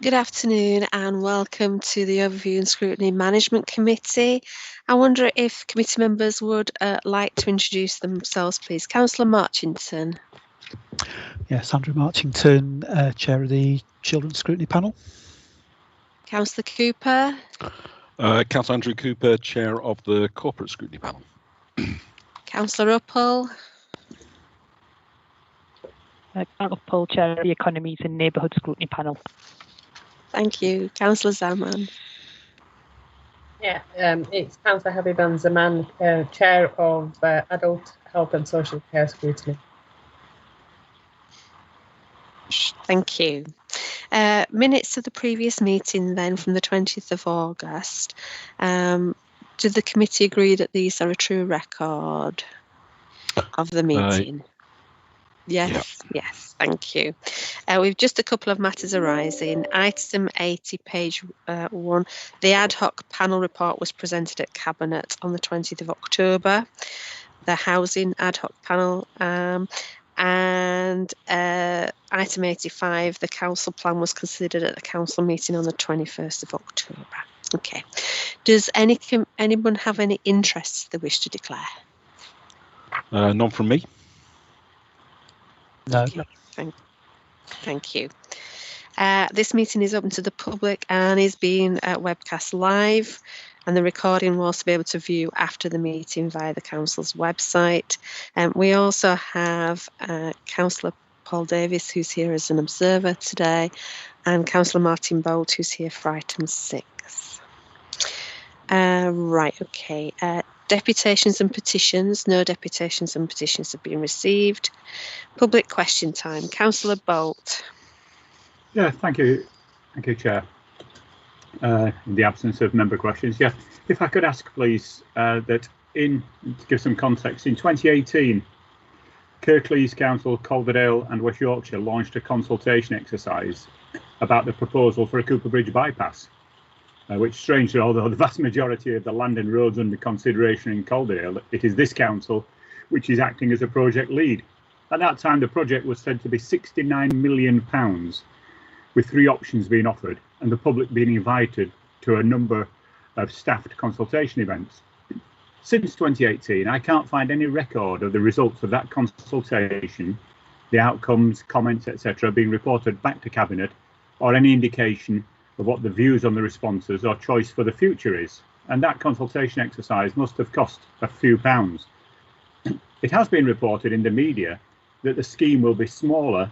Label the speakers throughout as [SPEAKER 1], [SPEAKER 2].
[SPEAKER 1] Good afternoon and welcome to the Overview and Scrutiny Management Committee. I wonder if committee members would like to introduce themselves, please. Councillor Marchington.
[SPEAKER 2] Yes, Andrew Marchington, Chair of the Children's Scrutiny Panel.
[SPEAKER 1] Councillor Cooper.
[SPEAKER 3] Councillor Andrew Cooper, Chair of the Corporate Scrutiny Panel.
[SPEAKER 1] Councillor Uppal.
[SPEAKER 4] Councillor Uppal, Chair of the Economies and Neighbourhood Scrutiny Panel.
[SPEAKER 1] Thank you. Councillor Zaman.
[SPEAKER 5] Yeah, it's Councillor Habiban Zaman, Chair of Adult Health and Social Care Scrutiny.
[SPEAKER 1] Thank you. Minutes of the previous meeting then from the 20th of August. Did the committee agree that these are a true record of the meeting? Yes, yeah. Yes, thank you. We've just a couple of matters arising. Item 80, page 1. The ad hoc panel report was presented at Cabinet on the 20th of October. The housing ad hoc panel. And item 85, the council plan was considered at the council meeting on the 21st of October. Okay. Does anyone have any interests they wish to declare?
[SPEAKER 3] None from me.
[SPEAKER 2] No.
[SPEAKER 1] Okay. Thank you. This meeting is open to the public and is being webcast live, and the recording will also be able to view after the meeting via the council's website. We also have Councillor Paul Davis, who's here as an observer today, and Councillor Martin Bolt, who's here for item 6. Right, okay. Deputations and petitions. No deputations and petitions have been received. Public question time. Councillor Bolt.
[SPEAKER 6] Yeah, thank you. Thank you, Chair. In the absence of member questions, yeah, if I could ask, please, that to give some context, in 2018, Kirklees Council, Calderdale and West Yorkshire launched a consultation exercise about the proposal for a Cooper Bridge bypass, which, strangely, although the vast majority of the land and roads under consideration in Calderdale, it is this council which is acting as a project lead. At that time, the project was said to be £69 million, with 3 options being offered and the public being invited to a number of staffed consultation events. Since 2018, I can't find any record of the results of that consultation, the outcomes, comments, etc. being reported back to Cabinet, or any indication of what the views on the responses or choice for the future is. And that consultation exercise must have cost a few pounds. It has been reported in the media that the scheme will be smaller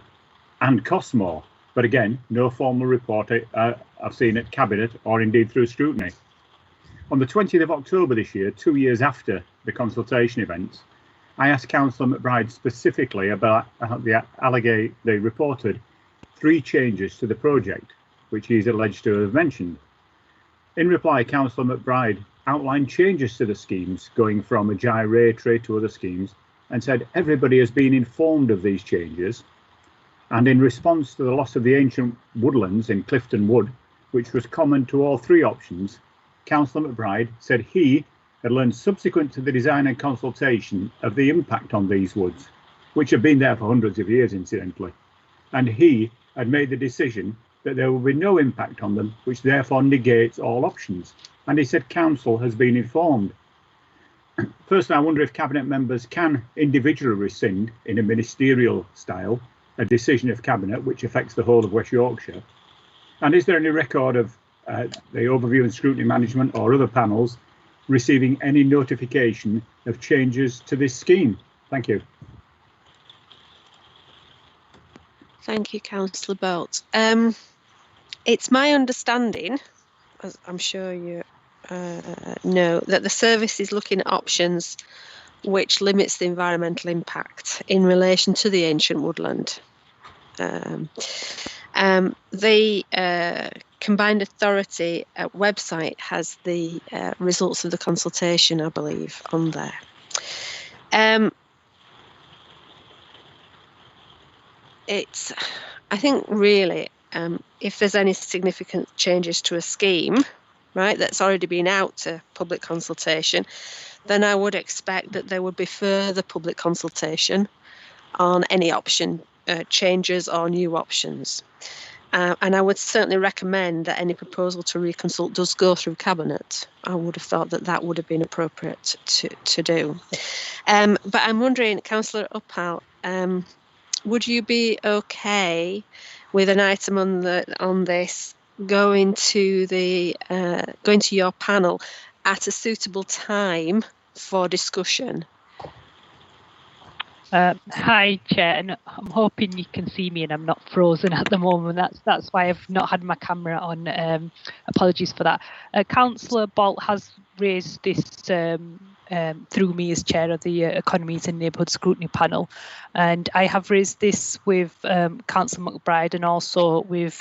[SPEAKER 6] and cost more. But again, no formal report I've seen at Cabinet or indeed through scrutiny. On the 20th of October this year, 2 years after the consultation events, I asked Councillor McBride specifically about the reported 3 changes to the project, which he is alleged to have mentioned. In reply, Councillor McBride outlined changes to the schemes, going from a gyratory to other schemes, and said everybody has been informed of these changes. And in response to the loss of the ancient woodlands in Clifton Wood, which was common to all 3 options, Councillor McBride said he had learned subsequent to the design and consultation of the impact on these woods, which have been there for hundreds of years, incidentally, and he had made the decision that there will be no impact on them, which therefore negates all options. And he said council has been informed. Firstly, I wonder if Cabinet members can individually rescind, in a ministerial style, a decision of Cabinet which affects the whole of West Yorkshire. And is there any record of the Overview and Scrutiny Management or other panels receiving any notification of changes to this scheme? Thank you.
[SPEAKER 1] Thank you, Councillor Bolt. It's my understanding, as I'm sure you know, that the service is looking at options which limits the environmental impact in relation to the ancient woodland. The Combined Authority website has the results of the consultation, I believe, on there. I think really, if there's any significant changes to a scheme, right, that's already been out to public consultation, then I would expect that there would be further public consultation on any option changes or new options. And I would certainly recommend that any proposal to reconsult does go through Cabinet. I would have thought that that would have been appropriate to do. But I'm wondering, Councillor Uppal, would you be okay with an item on this going to your panel at a suitable time for discussion?
[SPEAKER 4] Hi, Chair, and I'm hoping you can see me and I'm not frozen at the moment. That's why I've not had my camera on. Apologies for that. Councillor Bolt has raised this through me as chair of the Economies and Neighbourhood Scrutiny Panel, and I have raised this with Councillor McBride and also with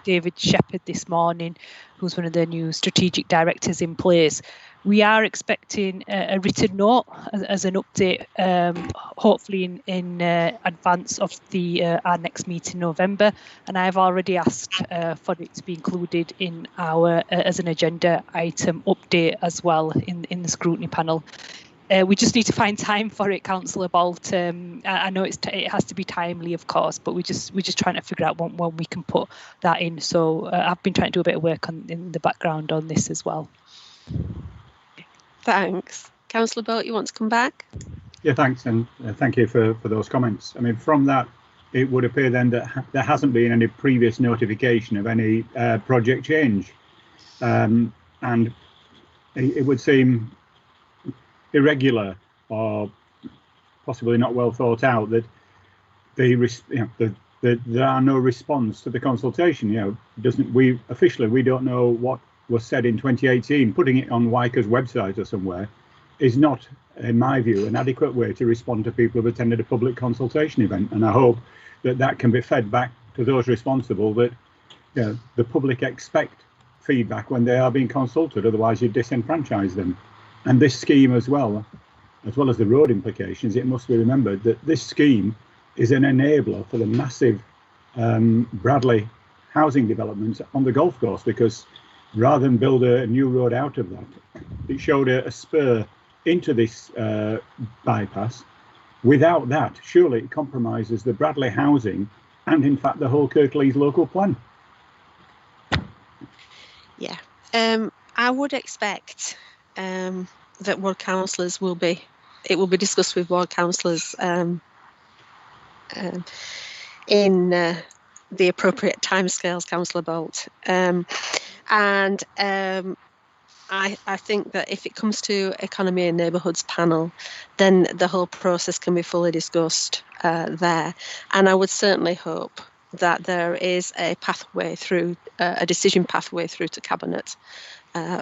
[SPEAKER 4] David Shepherd this morning, who's one of the new strategic directors in place. We are expecting a written note as an update, hopefully in advance of our next meeting in November. And I've already asked for it to be included in our as an agenda item update as well in the scrutiny panel. We just need to find time for it, Councillor Bolt. I know it has to be timely, of course, but we're just trying to figure out when we can put that in. So I've been trying to do a bit of work in the background on this as well.
[SPEAKER 1] Thanks. Councillor Bolt, you want to come back?
[SPEAKER 6] Yeah, thanks, and thank you for those comments. I mean, from that, it would appear then that there hasn't been any previous notification of any project change, and it would seem irregular or possibly not well thought out that there are no response to the consultation. You know, we don't know what was said in 2018. Putting it on WICA's website or somewhere is not, in my view, an adequate way to respond to people who've attended a public consultation event. And I hope that that can be fed back to those responsible, that the public expect feedback when they are being consulted, otherwise you disenfranchise them. And this scheme as well as the road implications, it must be remembered that this scheme is an enabler for the massive Bradley housing development on the golf course, because rather than build a new road out of that, it showed a spur into this bypass. Without that, surely it compromises the Bradley housing and, in fact, the whole Kirklees local plan.
[SPEAKER 1] Yeah, I would expect that ward councillors will be discussed with ward councillors in the appropriate timescales, Councillor Bolt. And I think that if it comes to Economy and Neighbourhoods panel, then the whole process can be fully discussed there. And I would certainly hope that there is a pathway through, a decision pathway through to Cabinet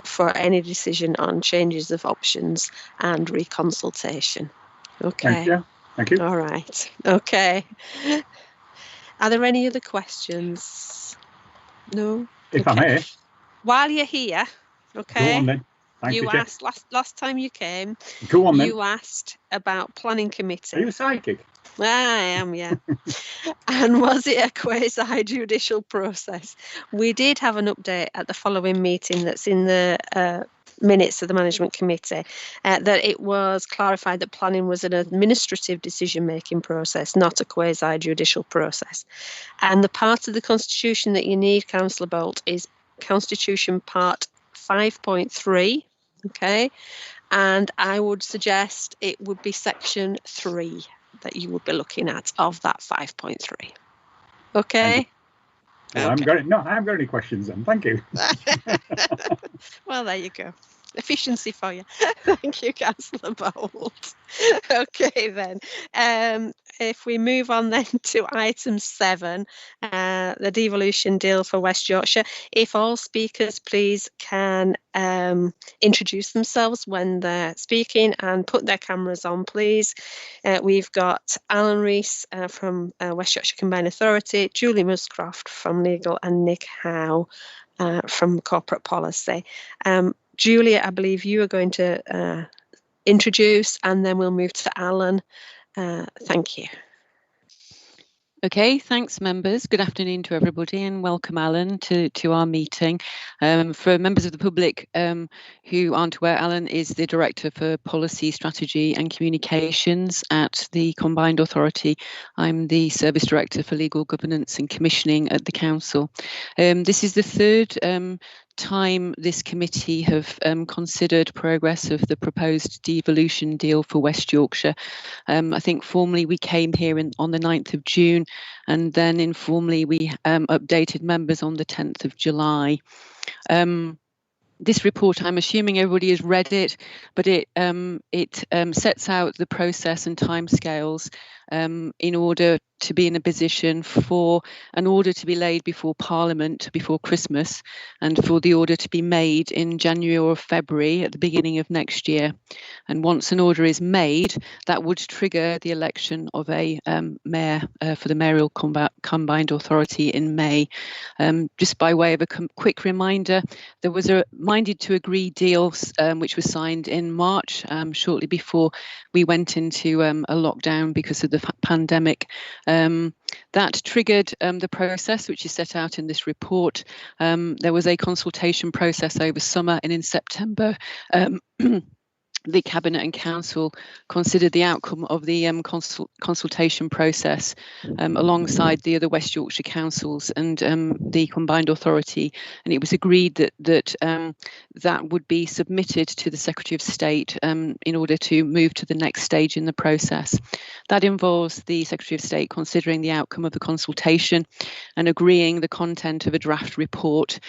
[SPEAKER 1] for any decision on changes of options and reconsultation. Okay.
[SPEAKER 6] Thank you. Thank you.
[SPEAKER 1] All right. Okay. Are there any other questions? No?
[SPEAKER 6] If I may.
[SPEAKER 1] While you're here, okay.
[SPEAKER 6] Go on then. Thank you,
[SPEAKER 1] asked last time you came.
[SPEAKER 6] Go on then.
[SPEAKER 1] You asked about planning committee.
[SPEAKER 6] Are you psychic?
[SPEAKER 1] I am, yeah. And was it a quasi-judicial process? We did have an update at the following meeting that's in the minutes of the management committee, that it was clarified that planning was an administrative decision-making process, not a quasi-judicial process. And the part of the constitution that you need, Councillor Bolt, is Constitution Part 5.3, okay? And I would suggest it would be Section 3 that you would be looking at of that 5.3. Okay?
[SPEAKER 6] Well,
[SPEAKER 1] okay.
[SPEAKER 6] I haven't got any questions then. Thank you.
[SPEAKER 1] Well, there you go. Efficiency for you. Thank you, Councillor Bolt. Okay, then. If we move on then to item 7, the devolution deal for West Yorkshire. If all speakers, please, can introduce themselves when they're speaking and put their cameras on, please. We've got Alan Rees from West Yorkshire Combined Authority, Julie Muscroft from Legal, and Nick Howe from Corporate Policy. Julia, I believe you are going to introduce, and then we'll move to Alan. Thank you.
[SPEAKER 7] Okay, thanks members. Good afternoon to everybody and welcome Alan to our meeting. For members of the public who aren't aware, Alan is the Director for Policy, Strategy and Communications at the Combined Authority. I'm the Service Director for Legal Governance and Commissioning at the Council. This is the third time this committee have considered progress of the proposed devolution deal for West Yorkshire. I think formally we came here on the 9th of June, and then informally we updated members on the 10th of July. This report, I'm assuming everybody has read it, but it sets out the process and timescales in order to be in a position for an order to be laid before Parliament before Christmas, and for the order to be made in January or February at the beginning of next year. And once an order is made, that would trigger the election of a mayor for the mayoral combined authority in May. Just by way of a quick reminder, there was a minded to agree deal which was signed in March, shortly before we went into a lockdown because of the pandemic. That triggered the process which is set out in this report. There was a consultation process over summer, and in September the Cabinet and Council considered the outcome of the consultation process alongside the other West Yorkshire councils and the Combined Authority, and it was agreed that that would be submitted to the Secretary of State in order to move to the next stage in the process. That involves the Secretary of State considering the outcome of the consultation and agreeing the content of a draft report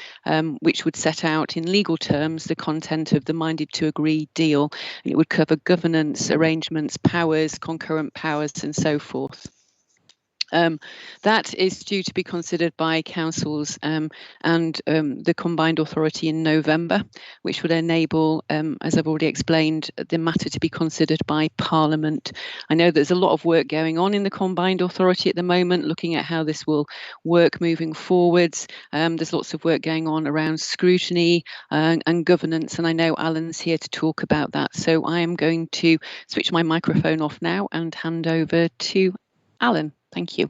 [SPEAKER 7] which would set out in legal terms the content of the minded to agree deal. And it would cover governance, arrangements, powers, concurrent powers, and so forth. That is due to be considered by councils and the Combined Authority in November, which would enable, as I've already explained, the matter to be considered by Parliament. I know there's a lot of work going on in the Combined Authority at the moment, looking at how this will work moving forwards. There's lots of work going on around scrutiny and governance, and I know Alan's here to talk about that. So I am going to switch my microphone off now and hand over to Alan. Thank you.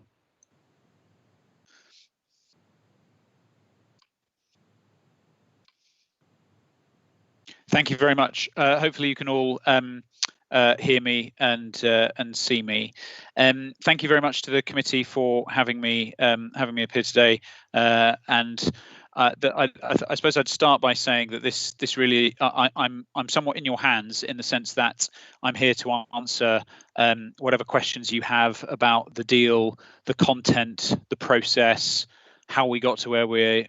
[SPEAKER 8] Thank you very much. Hopefully you can all hear me and see me. Thank you very much to the committee for having me appear today. I suppose I'd start by saying that this really I'm somewhat in your hands, in the sense that I'm here to answer whatever questions you have about the deal, the content, the process, how we got to where we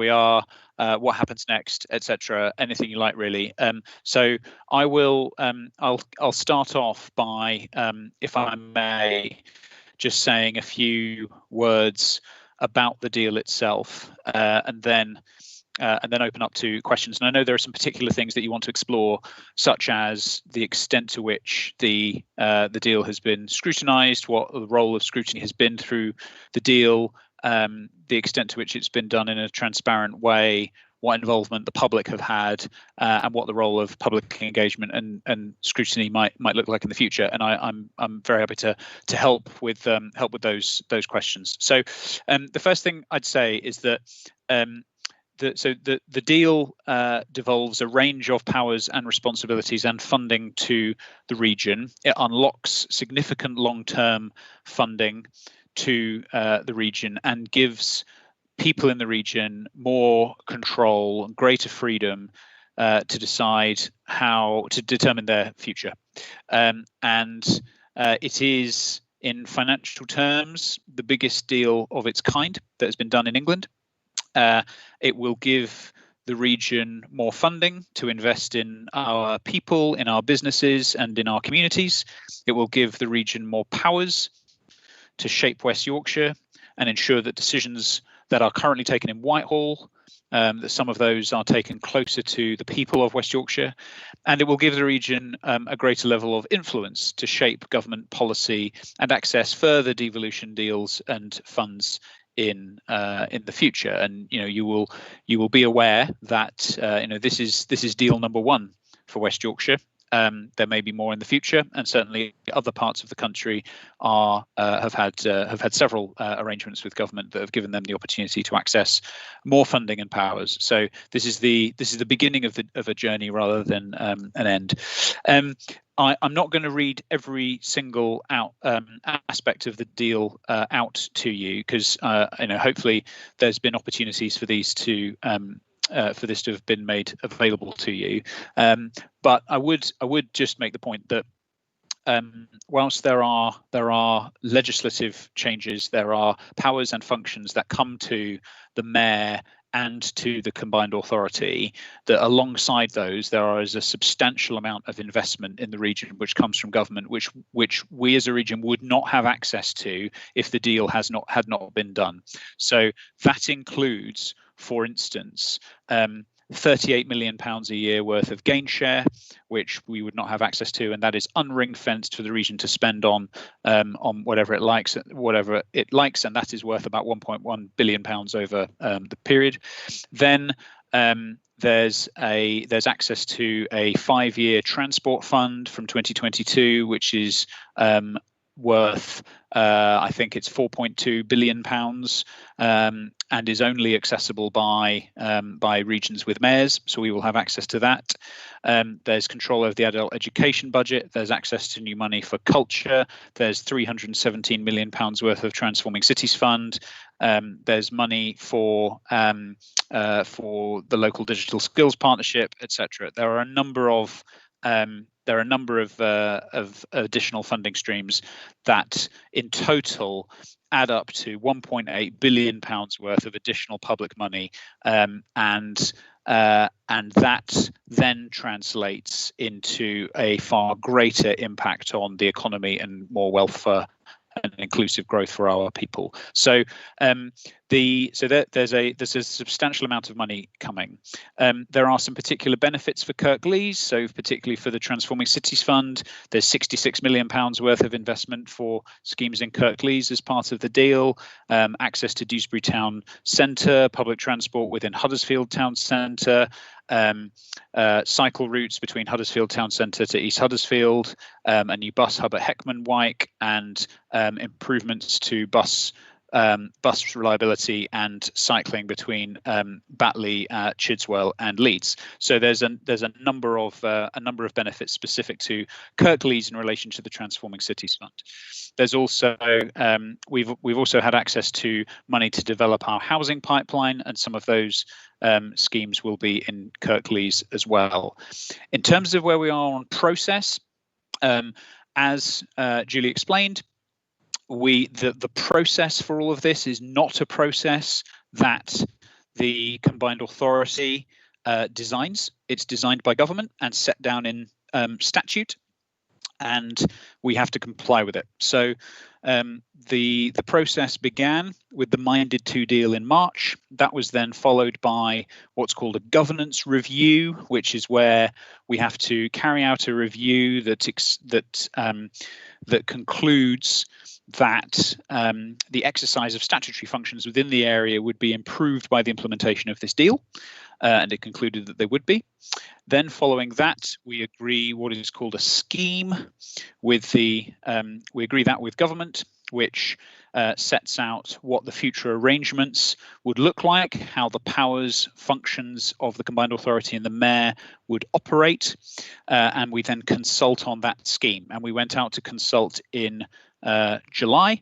[SPEAKER 8] are, what happens next, etc. Anything you like, really. So I will. I'll start off by, if I may, just saying a few words about the deal itself, and then open up to questions. And I know there are some particular things that you want to explore, such as the extent to which the deal has been scrutinised, what the role of scrutiny has been through the deal, the extent to which it's been done in a transparent way, what involvement the public have had, and what the role of public engagement and scrutiny might look like in the future. And I'm very happy to help with those questions. So the first thing I'd say is that the deal devolves a range of powers and responsibilities and funding to the region. It unlocks significant long-term funding to the region and gives people in the region more control and greater freedom to decide how to determine their future. And it is, in financial terms, the biggest deal of its kind that has been done in England. It will give the region more funding to invest in our people, in our businesses, and in our communities. It will give the region more powers to shape West Yorkshire and ensure that decisions that are currently taken in Whitehall, that some of those are taken closer to the people of West Yorkshire. And it will give the region a greater level of influence to shape government policy and access further devolution deals and funds in the future. And you will be aware that this is deal number one for West Yorkshire. There may be more in the future, and certainly other parts of the country have had several arrangements with government that have given them the opportunity to access more funding and powers. So this is the beginning of a journey rather than an end. I'm not going to read every single aspect of the deal out to you, because hopefully there's been opportunities for these to for this to have been made available to you. But I would just make the point that whilst there are legislative changes, there are powers and functions that come to the mayor and to the combined authority, that alongside those there is a substantial amount of investment in the region which comes from government, which we as a region would not have access to if the deal had not been done. So that includes, for instance, £38 million a year worth of gain share, which we would not have access to, and that is unring fenced for the region to spend on whatever it likes, and that is worth about £1.1 billion over the period. Then there's access to a 5-year transport fund from 2022, which is worth I think it's £4.2 billion, and is only accessible by regions with mayors, so we will have access to that. There's control over the adult education budget. There's access to new money for culture. There's £317 million worth of Transforming Cities Fund. There's money for the local digital skills partnership, etc. There are a number of additional funding streams that in total add up to £1.8 billion worth of additional public money, and that then translates into a far greater impact on the economy and more welfare and inclusive growth for our people. So there's a substantial amount of money coming. There are some particular benefits for Kirklees. So particularly for the Transforming Cities Fund, there's £66 million worth of investment for schemes in Kirklees as part of the deal. Access to Dewsbury Town Centre, public transport within Huddersfield Town Centre, cycle routes between Huddersfield Town Centre to East Huddersfield, a new bus hub at Heckman-Wyke, and improvements to bus reliability and cycling between Batley, Chidswell, and Leeds. So there's a number of benefits specific to Kirklees in relation to the Transforming Cities Fund. There's also we've also had access to money to develop our housing pipeline, and some of those schemes will be in Kirklees as well. In terms of where we are on process, as Julie explained, the process for all of this is not a process that the combined authority designs. It's designed by government and set down in statute, and we have to comply with it. So the process began with the Minded 2 deal in March. That was then followed by what's called a governance review, which is where we have to carry out a review that concludes that the exercise of statutory functions within the area would be improved by the implementation of this deal, and it concluded that they would be. Then following that, we agree what is called a scheme with we agree that with government, which sets out what the future arrangements would look like, how the powers, functions of the combined authority and the mayor would operate, and we then consult on that scheme. And we went out to consult in July,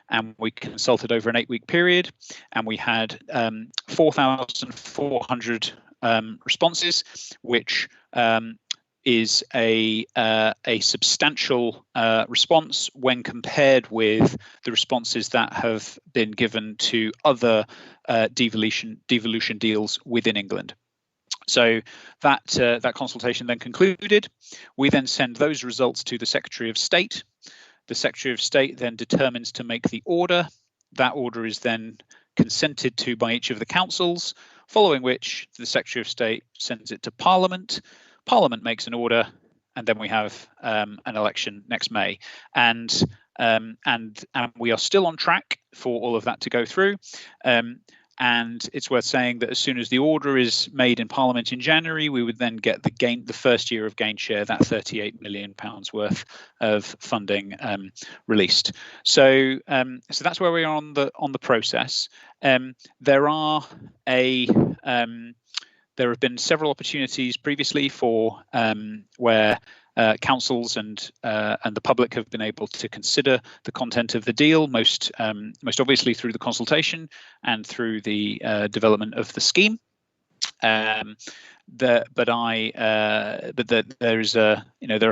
[SPEAKER 8] and we consulted over an 8-week period, and we had 4,400 responses, which is a substantial response when compared with the responses that have been given to other devolution deals within England. So that consultation then concluded. We then send those results to the Secretary of State. The Secretary of State then determines to make the order. That order is then consented to by each of the councils, following which the Secretary of State sends it to Parliament. Parliament makes an order, and then we have an election next May. And we are still on track for all of that to go through. And it's worth saying that as soon as the order is made in Parliament in January, we would then get the first year of gain share, that £38 million worth of funding released. So so that's where we are on the process. There have been several opportunities previously for where councils and the public have been able to consider the content of the deal, most obviously through the consultation and through the development of the scheme. There are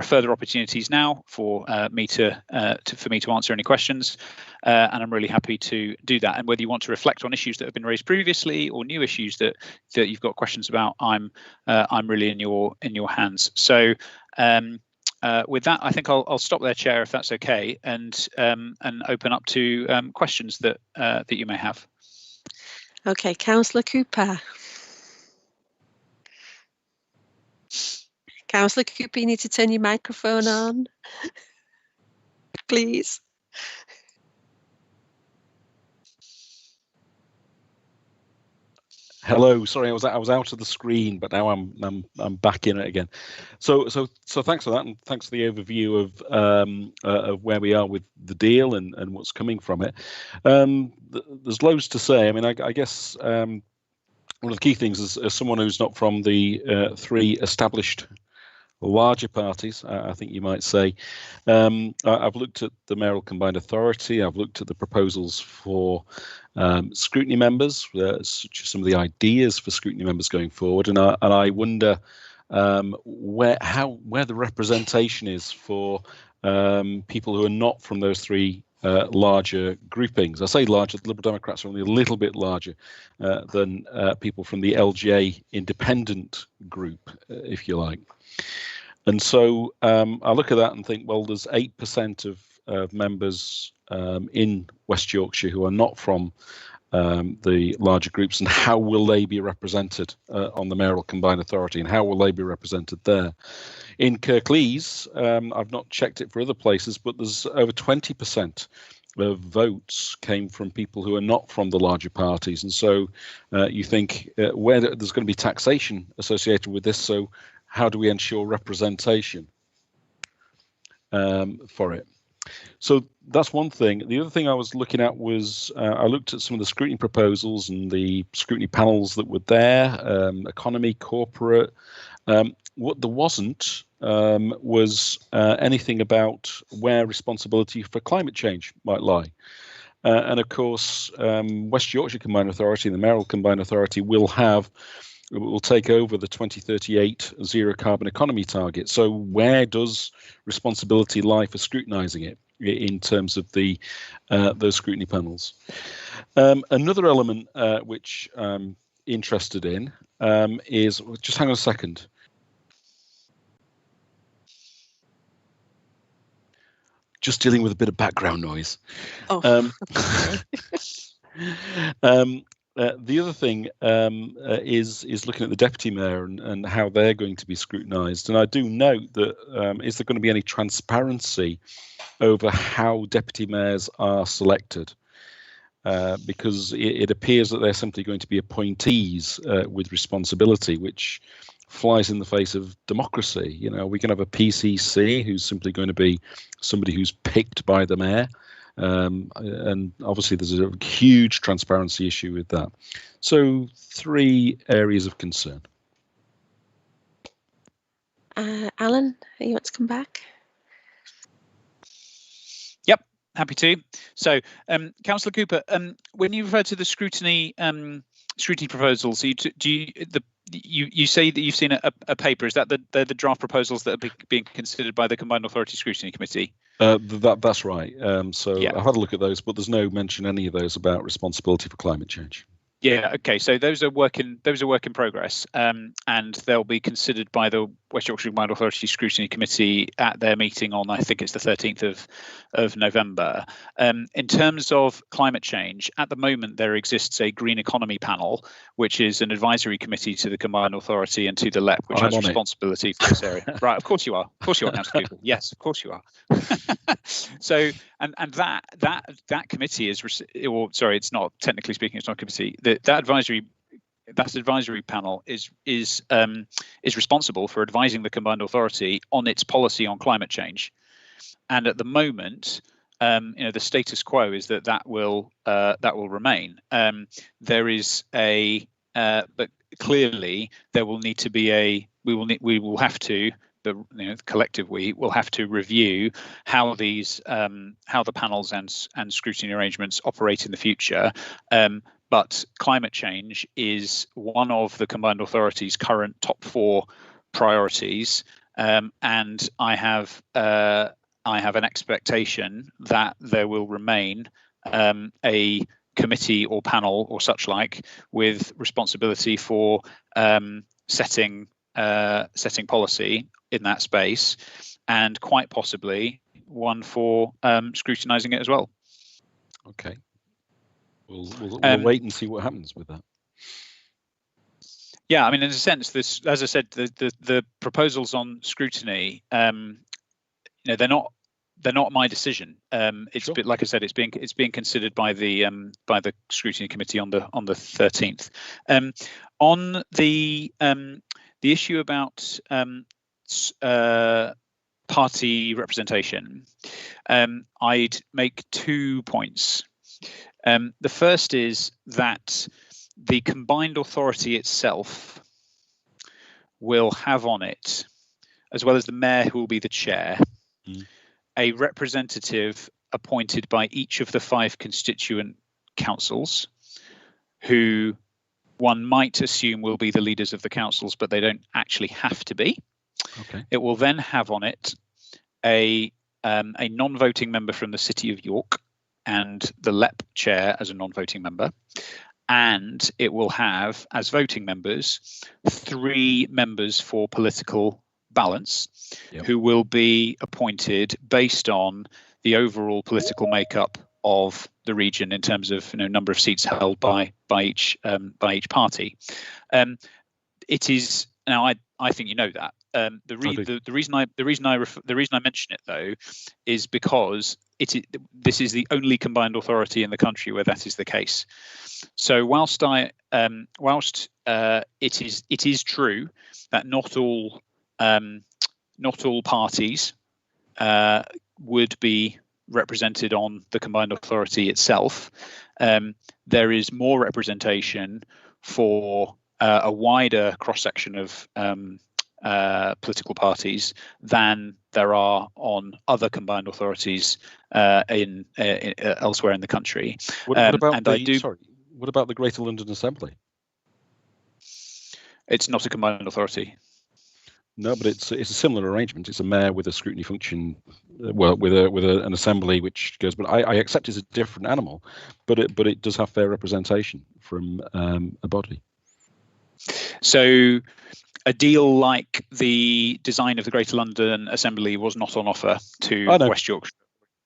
[SPEAKER 8] further opportunities now for me to answer any questions, and I'm really happy to do that. And whether you want to reflect on issues that have been raised previously or new issues that you've got questions about, I'm really in your hands. So with that, I think I'll stop there, Chair, if that's okay, and open up to questions that you may have.
[SPEAKER 1] Okay, Councillor Cooper. Councillor Cooper, you need to turn your microphone on, please.
[SPEAKER 3] Hello, sorry, I was out of the screen, but now I'm back in it again. So thanks for that, and thanks for the overview of where we are with the deal and what's coming from it. There's loads to say. I mean, I guess one of the key things is, as someone who's not from the three established larger parties, I think you might say, I've looked at the mayoral combined authority. I've looked at the proposals for scrutiny members, such as some of the ideas for scrutiny members going forward, and I wonder where the representation is for people who are not from those three larger groupings. I say larger. The Liberal Democrats are only a little bit larger than people from the LGA independent group, if you like. And so I look at that and think, well, there's 8% of members in West Yorkshire who are not from the larger groups, and how will they be represented on the mayoral combined authority, and how will they be represented there? In Kirklees, I've not checked it for other places, but there's over 20% of votes came from people who are not from the larger parties, and so you think where there's going to be taxation associated with this, so how do we ensure representation for it? So that's one thing. The other thing I was looking at was I looked at some of the scrutiny proposals and the scrutiny panels that were there, economy, corporate. What there wasn't was anything about where responsibility for climate change might lie. And of course, West Yorkshire Combined Authority and the Mayoral Combined Authority will take over the 2038 zero carbon economy target. So where does responsibility lie for scrutinising it in terms of those scrutiny panels? Another element which I'm interested in is, just hang on a second. Just dealing with a bit of background noise.
[SPEAKER 1] Oh.
[SPEAKER 3] The other thing is looking at the deputy mayor and how they're going to be scrutinised. And I do note that is there going to be any transparency over how deputy mayors are selected? Because it appears that they're simply going to be appointees with responsibility, which flies in the face of democracy. You know, we can have a PCC who's simply going to be somebody who's picked by the mayor. And obviously there's a huge transparency issue with that. So 3 areas of concern.
[SPEAKER 1] Alan, you want to come back?
[SPEAKER 8] Yep, happy to. So, Councillor Cooper, when you refer to the scrutiny proposals, you say that you've seen a paper. Is that the draft proposals that are being considered by the Combined Authority Scrutiny Committee?
[SPEAKER 3] That's right. So
[SPEAKER 8] yeah.
[SPEAKER 3] I've had a look at those, but there's no mention any of those about responsibility for climate change.
[SPEAKER 8] Yeah. Okay. So those are work in progress, and they'll be considered by the West Yorkshire Combined Authority Scrutiny Committee at their meeting on, I think it's the 13th of November. In terms of climate change, at the moment there exists a green economy panel, which is an advisory committee to the Combined Authority and to the LEP, which has responsibility for this area. Right. Of course you are. Of course you are, Councillor Cooper. Yes, of course you are. So and that committee is, or sorry, it's not, technically speaking, it's not a committee. That advisory panel is responsible for advising the combined authority on its policy on climate change. And at the moment, the status quo is that will remain. There is but clearly there will need to be we will have to, the collective we will have to review how how the panels and scrutiny arrangements operate in the future. But climate change is one of the combined authority's current top 4 priorities, and I have an expectation that there will remain a committee or panel or such like with responsibility for setting policy in that space, and quite possibly one for scrutinising it as well.
[SPEAKER 3] Okay. We'll wait and see what happens with that.
[SPEAKER 8] Yeah, I mean, in a sense, this, as I said, the proposals on scrutiny, they're not my decision. It's
[SPEAKER 3] Sure.
[SPEAKER 8] But like I said, it's being considered by the scrutiny committee on the 13th. On the issue about party representation, I'd make 2 points. The first is that the combined authority itself will have on it, as well as the mayor who will be the chair, a representative appointed by each of the 5 constituent councils, who one might assume will be the leaders of the councils, but they don't actually have to be.
[SPEAKER 3] Okay.
[SPEAKER 8] It will then have on it a non-voting member from the City of York and the LEP chair as a non-voting member. And it will have, as voting members, 3 members for political balance,
[SPEAKER 3] Yep.
[SPEAKER 8] who will be appointed based on the overall political makeup of the region in terms of number of seats held by each party. It is now. I think you know that. The reason I mention it though is because this is the only combined authority in the country where that is the case. So whilst it is true that not all parties would be represented on the combined authority itself, there is more representation for a wider cross-section of political parties than there are on other combined authorities elsewhere in the country.
[SPEAKER 3] What about the Greater London Assembly?
[SPEAKER 8] It's not a combined authority.
[SPEAKER 3] No, but it's a similar arrangement. It's a mayor with a scrutiny function, with an assembly which goes. But I accept it's a different animal, but it does have fair representation from a body.
[SPEAKER 8] So a deal like the design of the Greater London Assembly was not on offer to West Yorkshire,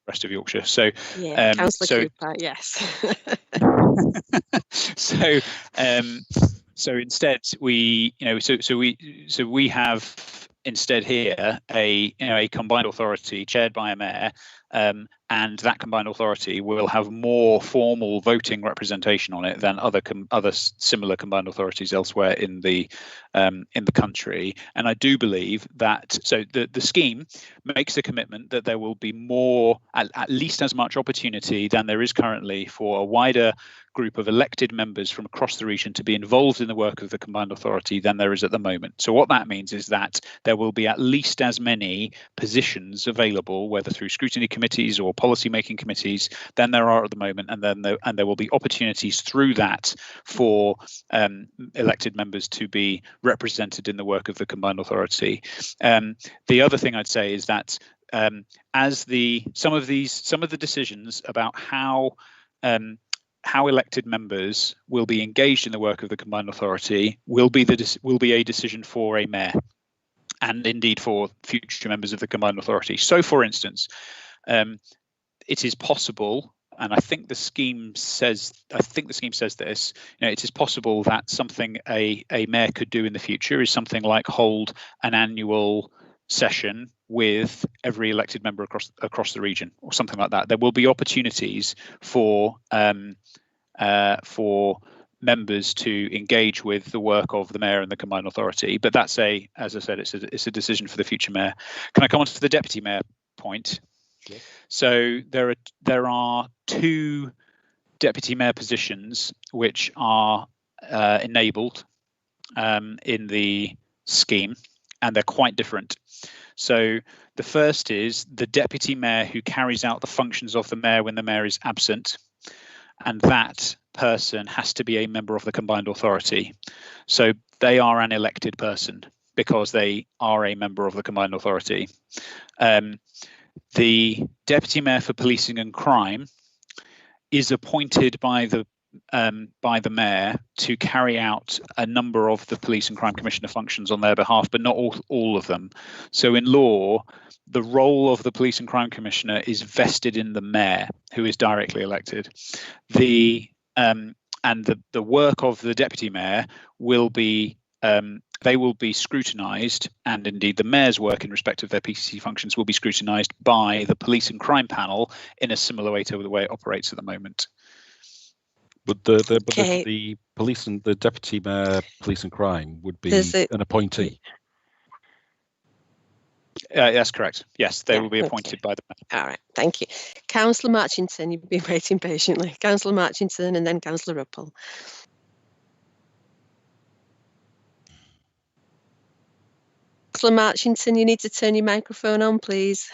[SPEAKER 8] rest of Yorkshire. So
[SPEAKER 1] yeah, Councillor Cooper, yes.
[SPEAKER 8] So instead we have instead here a combined authority chaired by a mayor, and that combined authority will have more formal voting representation on it than other similar combined authorities elsewhere in the country. And I do believe that the scheme makes a commitment that there will be more, at least as much opportunity than there is currently for a wider group of elected members from across the region to be involved in the work of the combined authority than there is at the moment. So what that means is that there will be at least as many positions available, whether through scrutiny committees or policy making committees, than there are at the moment, and there will be opportunities through that for elected members to be represented in the work of the combined authority. The other thing I'd say is that as some of the decisions about how elected members will be engaged in the work of the combined authority will be a decision for a mayor, and indeed for future members of the combined authority. So, for instance, it is possible, and I think the scheme says this. It is possible that something a mayor could do in the future is something like hold an annual session with every elected member across the region, or something like that. There will be opportunities for members to engage with the work of the mayor and the combined authority, but that's as I said, it's a decision for the future mayor. Can I come on to the deputy mayor point?
[SPEAKER 3] Sure.
[SPEAKER 8] So there are 2 deputy mayor positions which are enabled in the scheme, and they're quite different. So the first is the deputy mayor who carries out the functions of the mayor when the mayor is absent, and that person has to be a member of the combined authority. So they are an elected person because they are a member of the combined authority. The deputy mayor for policing and crime is appointed by the mayor to carry out a number of the police and crime commissioner functions on their behalf, but not all of them. So in law, the role of the police and crime commissioner is vested in the mayor, who is directly elected. The work of the deputy mayor will be they will be scrutinised, and indeed the mayor's work in respect of their PCC functions will be scrutinised by the police and crime panel in a similar way to the way it operates at the moment.
[SPEAKER 3] But the police and the deputy mayor, police and crime, would be an appointee.
[SPEAKER 8] That's correct. Yes, they will be appointed by the mayor.
[SPEAKER 1] All right, thank you. Councillor Marchington, you've been waiting patiently. Councillor Marchington and then Councillor Ruppel. Councillor Marchington, you need to turn your microphone on, please.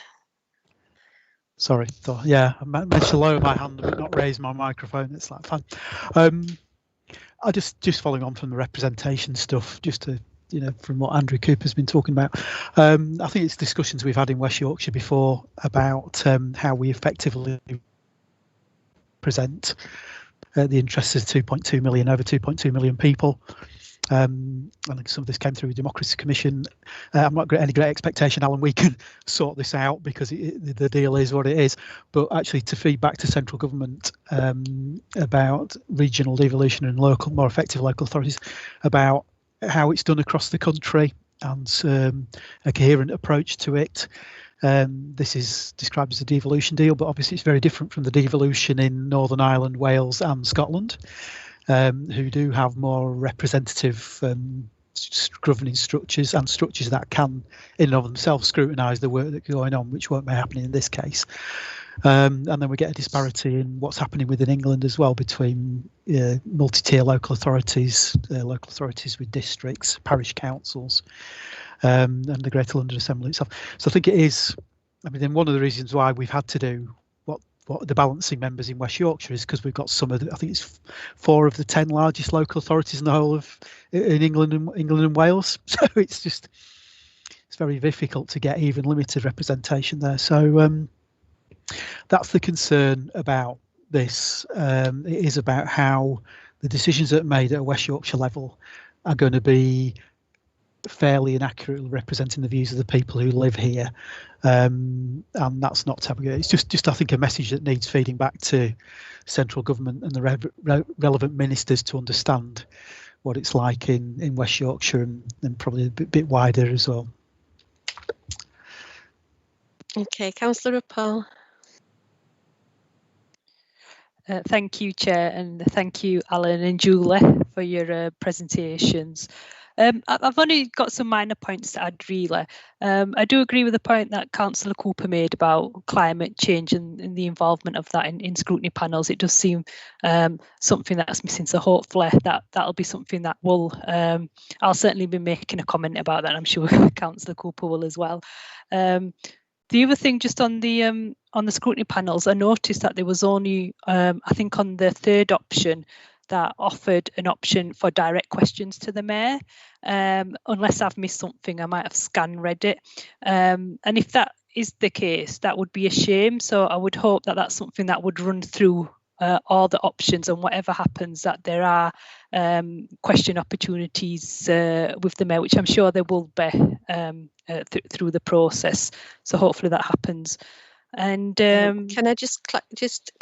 [SPEAKER 2] Sorry, I meant to lower my hand but not raise my microphone. It's like fun. I just following on from the representation stuff, just to from what Andrew Cooper's been talking about. I think it's discussions we've had in West Yorkshire before about how we effectively present the interests of 2.2 million, over 2.2 million people. I think some of this came through the Democracy Commission. I'm not got any great expectation, Alan, we can sort this out because the deal is what it is. But actually, to feed back to central government about regional devolution and local, more effective local authorities, about how it's done across the country and a coherent approach to it. This is described as a devolution deal, but obviously it's very different from the devolution in Northern Ireland, Wales and Scotland. Who do have more representative governing structures and structures that can, in and of themselves, scrutinise the work that's going on, which won't be happening in this case. And then we get a disparity in what's happening within England as well between multi-tier local authorities with districts, parish councils, and the Greater London Assembly itself. So I think it is. I mean, one of the reasons why we've had to do what the balancing members in West Yorkshire is because we've got some of the, I think it's 4 of the 10 largest local authorities in the whole of in England and Wales. So it's very difficult to get even limited representation there. So that's the concern about this. It is about how the decisions that are made at a West Yorkshire level are going to be fairly and accurately representing the views of the people who live here, and that's not taboo. It's just I think a message that needs feeding back to central government and the relevant ministers to understand what it's like in West Yorkshire and probably a bit wider as well.
[SPEAKER 1] Okay, Councillor Ruppel.
[SPEAKER 4] Thank you, Chair, and thank you, Alan and Julie, for your presentations. I've only got some minor points to add, really. I do agree with the point that Councillor Cooper made about climate change and the involvement of that in scrutiny panels. It does seem something that's missing, so hopefully that'll be something that will, I'll certainly be making a comment about that, and I'm sure Councillor Cooper will as well. The other thing, just on the scrutiny panels, I noticed that there was only, I think on the third option, that offered an option for direct questions to the mayor. Unless I've missed something, I might have scan read it. And if that is the case, that would be a shame. So I would hope that that's something that would run through all the options, and whatever happens, that there are question opportunities with the mayor, which I'm sure there will be through the process. So hopefully that happens. And
[SPEAKER 1] can I just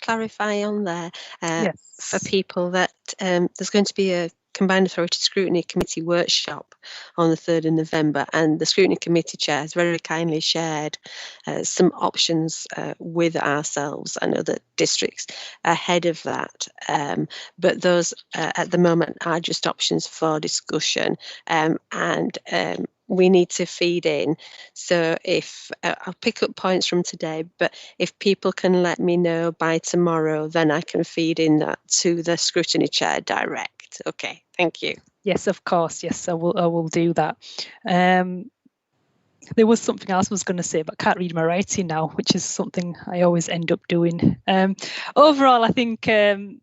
[SPEAKER 1] clarify on there
[SPEAKER 4] yes.
[SPEAKER 1] for people that there's going to be a Combined Authority Scrutiny Committee workshop on the 3rd of November, and the Scrutiny Committee Chair has very kindly shared some options with ourselves and other districts ahead of that. But those at the moment are just options for discussion, and we need to feed in. So if I'll pick up points from today, but if people can let me know by tomorrow, then I can feed in that to the Scrutiny Chair direct. Okay, thank you.
[SPEAKER 4] Yes, of course. Yes, I will do that. There was something else I was going to say, but I can't read my writing now, which is something I always end up doing. Overall, I think there'll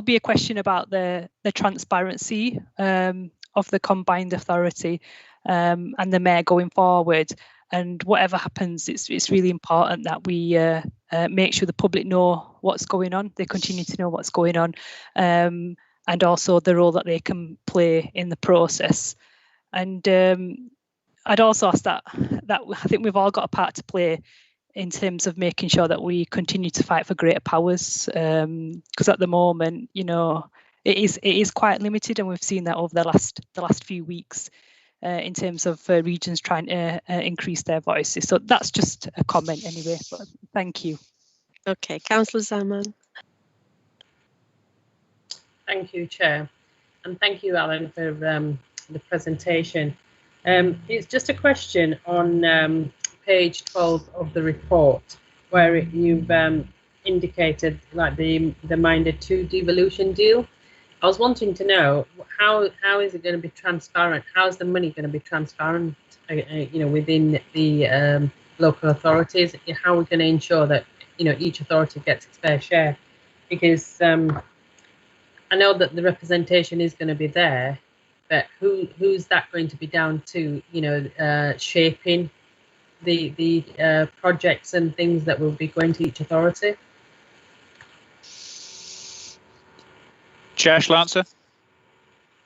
[SPEAKER 4] be a question about the transparency of the combined authority and the mayor going forward. And whatever happens, it's really important that we make sure the public know what's going on. They continue to know what's going on, and also the role that they can play in the process. And I'd also ask that I think we've all got a part to play in terms of making sure that we continue to fight for greater powers, because at the moment, you know, it is quite limited, and we've seen that over the last few weeks in terms of regions trying to increase their voices. So that's just a comment anyway, but thank you.
[SPEAKER 1] Okay, Councillor Zaman.
[SPEAKER 5] Thank you, Chair, and thank you, Alan, for the presentation. It's just a question on page 12 of the report, where you've indicated like the Minder 2 devolution deal. I was wanting to know how is it going to be transparent? How is the money going to be transparent? You know, within the local authorities. How are we going to ensure that, you know, each authority gets its fair share? Because I know that the representation is going to be there, but who's that going to be down to? You know, shaping the projects and things that will be going to each authority.
[SPEAKER 8] Chair, shall I answer?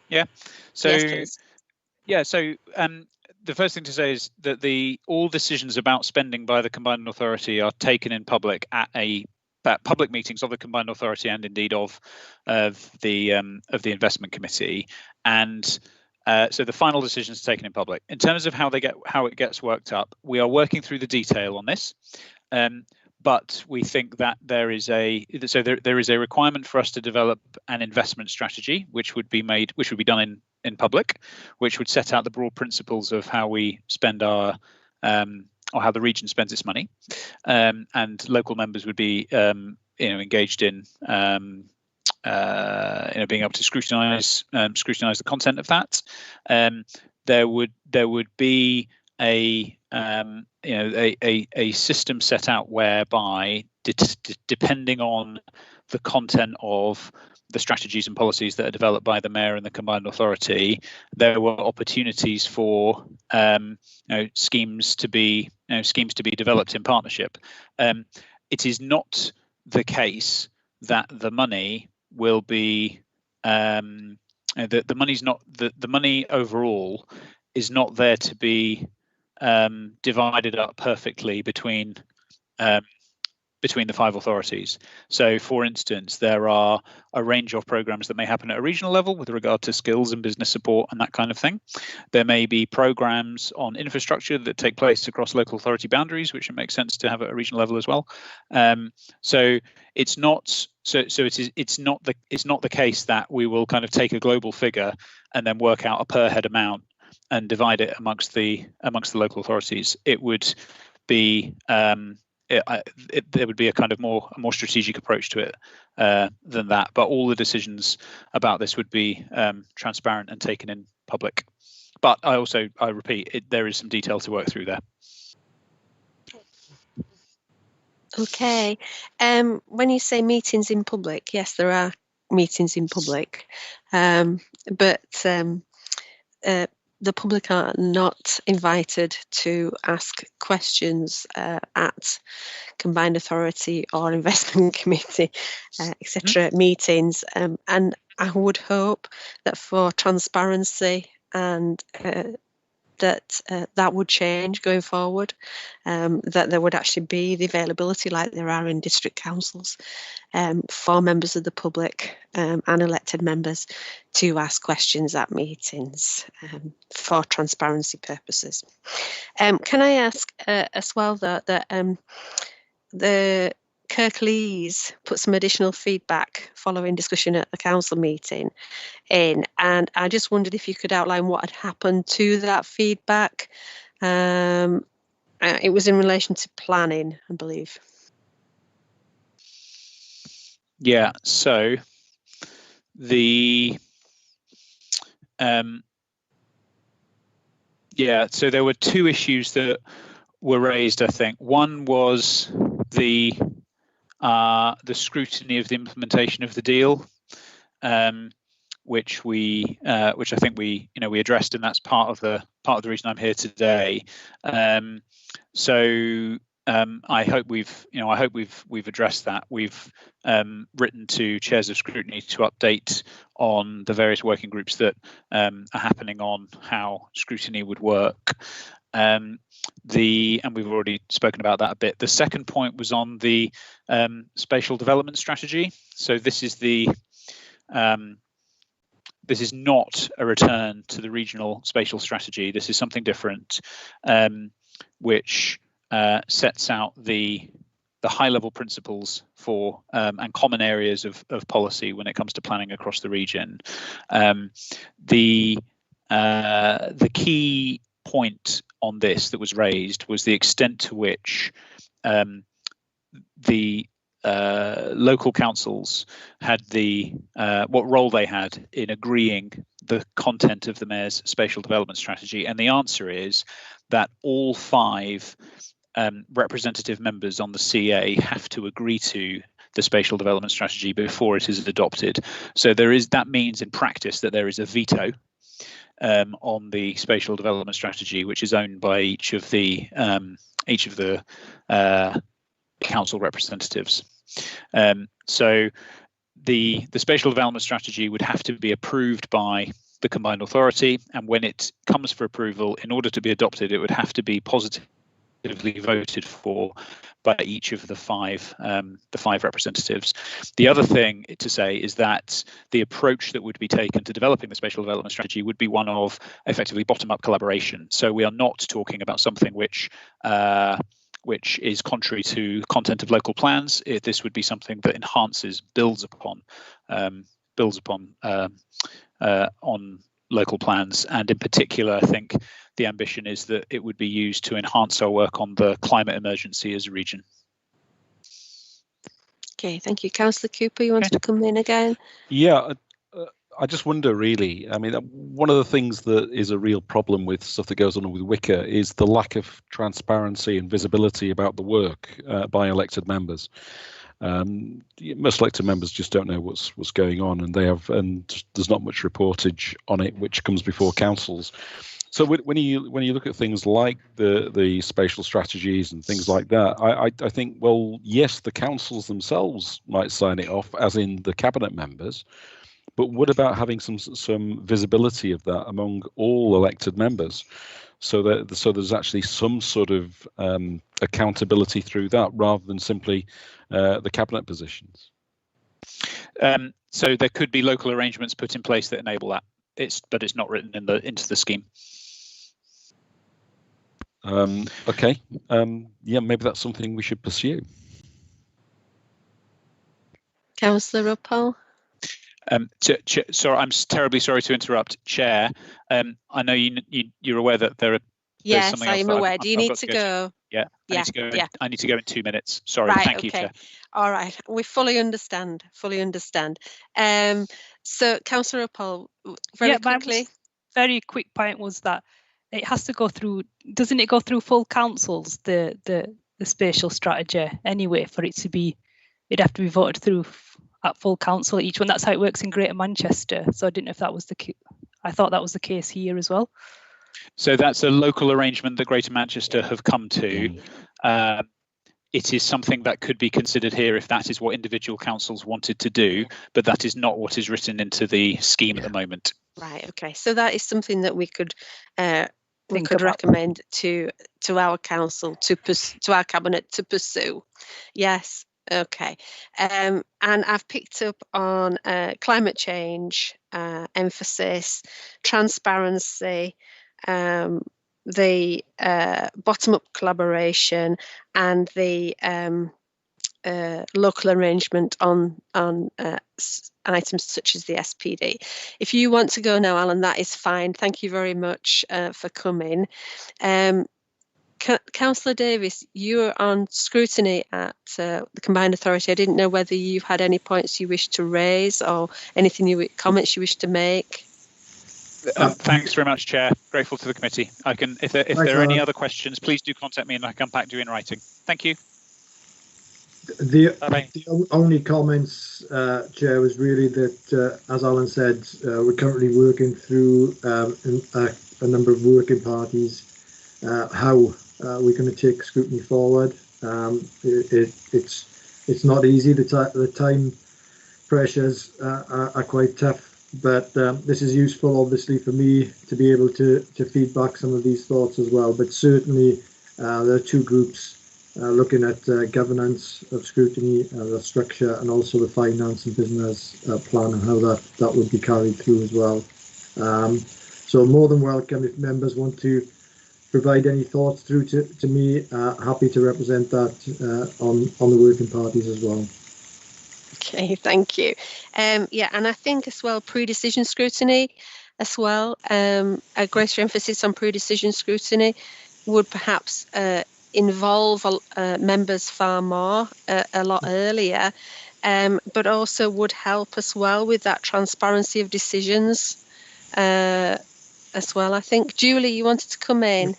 [SPEAKER 8] Yeah. So
[SPEAKER 1] Yes,
[SPEAKER 8] yeah. So the first thing to say is that all decisions about spending by the combined authority are taken in public at public meetings of the combined authority and indeed of the investment committee, and so the final decision is taken in public. In terms of how it gets worked up, we are working through the detail on this. But we think that there is a requirement for us to develop an investment strategy, which would be done in public, which would set out the broad principles of how we spend our or how the region spends its money, and local members would be engaged in being able to scrutinise the content of that. There would be a system set out whereby, depending on the content of the strategies and policies that are developed by the mayor and the combined authority, there were opportunities for schemes to be developed in partnership. It is not the case that the money will be the money overall is not there to be divided up perfectly between the 5 authorities. So, for instance, there are a range of programs that may happen at a regional level with regard to skills and business support and that kind of thing. There may be programs on infrastructure that take place across local authority boundaries, which it makes sense to have at a regional level as well. So it's not the case that we will kind of take a global figure and then work out a per head amount and divide it amongst the local authorities. It would be there would be a kind of more strategic approach to it than that. But all the decisions about this would be transparent and taken in public. But I repeat, there is some detail to work through there.
[SPEAKER 1] Okay. When you say meetings in public, yes, there are meetings in public, but the public are not invited to ask questions at combined authority or investment committee, etc. meetings. And I would hope that for transparency and that that would change going forward, that there would actually be the availability like there are in district councils for members of the public and elected members to ask questions at meetings for transparency purposes. Can I ask as well that the Kirklees put some additional feedback following discussion at the council meeting in, and I just wondered if you could outline what had happened to that feedback. It was in relation to planning, I believe.
[SPEAKER 8] Yeah, so so there were two issues that were raised, I think. One was the scrutiny of the implementation of the deal, which I think we addressed, and that's part of the reason I'm here today. I hope we've addressed that. We've written to chairs of scrutiny to update on the various working groups that are happening on how scrutiny would work. And we've already spoken about that a bit. The second point was on the spatial development strategy. So this is not a return to the regional spatial strategy. This is something different, which sets out the high-level principles for and common areas of policy when it comes to planning across the region. The key point on this that was raised was the extent to which the local councils had what role they had in agreeing the content of the mayor's spatial development strategy, and the answer is that all 5 representative members on the CA have to agree to the spatial development strategy before it is adopted. So that means in practice that there is a veto on the spatial development strategy, which is owned by each of the council representatives. So the spatial development strategy would have to be approved by the combined authority, and when it comes for approval, in order to be adopted, it would have to be positively voted for by each of the five representatives. The other thing to say is that the approach that would be taken to developing the spatial development strategy would be one of effectively bottom-up collaboration. So we are not talking about something which is contrary to content of local plans. This would be something that enhances, builds upon on local plans, and in particular, I think the ambition is that it would be used to enhance our work on the climate emergency as a region.
[SPEAKER 1] Okay, thank you. Councillor Cooper, you wanted to come in again?
[SPEAKER 3] Yeah, I just wonder, really, I mean, one of the things that is a real problem with stuff that goes on with WICA is the lack of transparency and visibility about the work by elected members. Most elected members just don't know what's going on, and there's not much reportage on it which comes before councils. So when you look at things like the spatial strategies and things like that, I think, well, yes, the councils themselves might sign it off, as in the cabinet members, but what about having some visibility of that among all elected members, so there's actually some sort of accountability through that, rather than simply the cabinet positions?
[SPEAKER 8] So there could be local arrangements put in place that enable that. But it's not written into the scheme.
[SPEAKER 3] Okay. Yeah, maybe that's something we should pursue.
[SPEAKER 1] Councillor Ruppel?
[SPEAKER 8] So I'm terribly sorry to interrupt, Chair. I know you're aware that
[SPEAKER 1] Yes, I am aware. Do you need to go?
[SPEAKER 8] Yeah, I need to go. Yeah. I need to go in 2 minutes. Sorry.
[SPEAKER 1] Right,
[SPEAKER 8] Thank you, Chair.
[SPEAKER 1] All right. We fully understand. So, Councillor Ruppel, very quickly.
[SPEAKER 4] Very quick point was that it has to go through. Doesn't it go through full councils, the spatial strategy anyway, for it to be? It'd have to be voted through at full council, each one. That's how it works in Greater Manchester. So I didn't know if that was the case. I thought that was the case here as well.
[SPEAKER 8] So that's a local arrangement that Greater Manchester have come to. It is something that could be considered here if that is what individual councils wanted to do, but that is not what is written into the scheme at the moment.
[SPEAKER 1] Right, okay. So that is something that we could recommend to our council to our cabinet to pursue. Yes. Okay. And I've picked up on climate change, emphasis, transparency, the bottom-up collaboration, and the local arrangement on items such as the SPD. If you want to go now, Alan, that is fine. Thank you very much for coming. Councillor Davis, you're on scrutiny at the Combined Authority. I didn't know whether you had any points you wish to raise or anything comments you wish to make.
[SPEAKER 8] Thanks very much, Chair. Grateful to the committee. I can, if there are any other questions, please do contact me and I can come back to you in writing. Thank you.
[SPEAKER 9] The only comments, Chair, was really that, as Alan said, we're currently working through a number of working parties, how we're going to take scrutiny forward. It's not easy. The time pressures are quite tough, but this is useful, obviously, for me to be able to feed back some of these thoughts as well. But certainly, there are two groups looking at governance of scrutiny, the structure, and also the finance and business plan and how that would be carried through as well. So more than welcome if members want to provide any thoughts through to me. Happy to represent that on the working parties as well.
[SPEAKER 1] Okay, thank you. Yeah, and I think as well pre-decision scrutiny as well, a greater emphasis on pre-decision scrutiny would perhaps involve members far more a lot earlier, but also would help as well with that transparency of decisions as well. I think, Julie, you wanted to come in.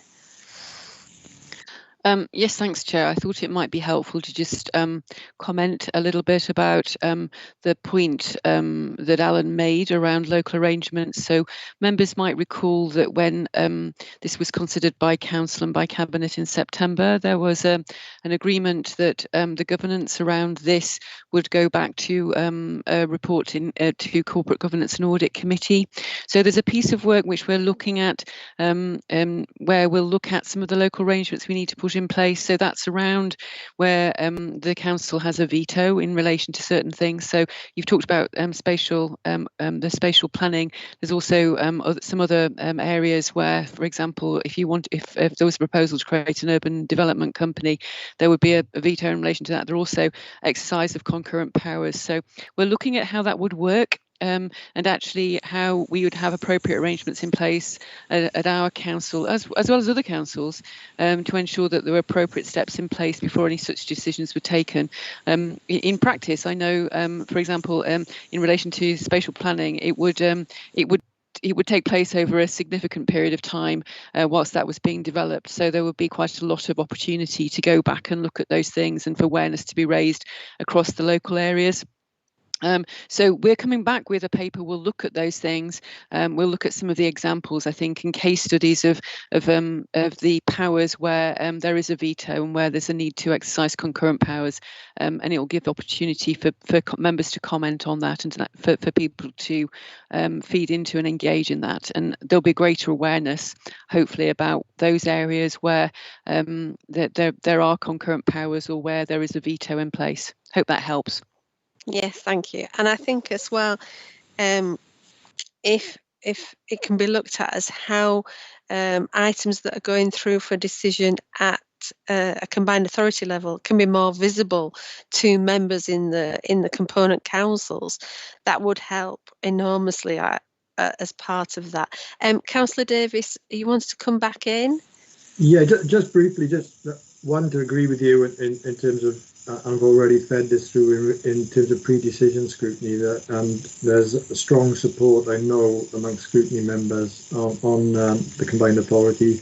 [SPEAKER 7] Yes, thanks, Chair. I thought it might be helpful to just comment a little bit about the point that Alan made around local arrangements. So members might recall that when this was considered by Council and by Cabinet in September, there was an agreement that the governance around this would go back to a report to Corporate Governance and Audit Committee. So there's a piece of work which we're looking at where we'll look at some of the local arrangements we need to put in place. So that's around where the council has a veto in relation to certain things. So you've talked about the spatial planning. There's also some other areas where, for example, if there was a proposal to create an urban development company, there would be a veto in relation to that. There are also exercise of concurrent powers. So we're looking at how that would work. And actually how we would have appropriate arrangements in place at our council, as well as other councils, to ensure that there were appropriate steps in place before any such decisions were taken. In practice, I know, for example, in relation to spatial planning, it would take place over a significant period of time whilst that was being developed. So there would be quite a lot of opportunity to go back and look at those things and for awareness to be raised across the local areas. So we're coming back with a paper. We'll look at those things. We'll look at some of the examples, I think, and case studies of the powers where there is a veto and where there's a need to exercise concurrent powers, and it will give opportunity for members to comment on that and for people to feed into and engage in that. And there'll be greater awareness, hopefully, about those areas where there are concurrent powers or where there is a veto in place. Hope that helps.
[SPEAKER 1] Yes, thank you. And I think as well, if it can be looked at as how items that are going through for decision at a combined authority level can be more visible to members in the component councils, that would help enormously as part of that. Councillor Davis, you wanted to come back in?
[SPEAKER 9] Yeah, just briefly, just one to agree with you in terms of. I've already fed this through in terms of pre-decision scrutiny, that there's strong support, I know, among scrutiny members on the combined authority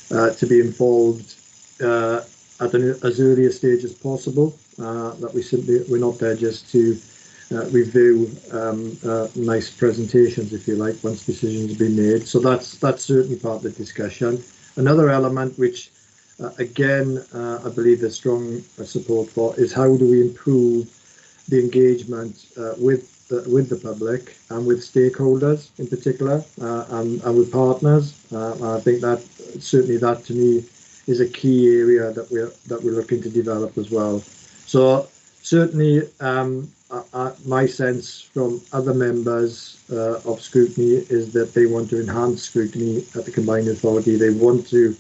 [SPEAKER 9] to be involved at as early a stage as possible. That we're not there just to review nice presentations, if you like, once decisions have been made. So that's certainly part of the discussion. Another element which again, I believe there's strong support for is how do we improve the engagement with the public and with stakeholders in particular, and with partners. I think that certainly that to me is a key area that we're looking to develop as well. So certainly, my sense from other members of Scrutiny is that they want to enhance Scrutiny at the Combined Authority. They want to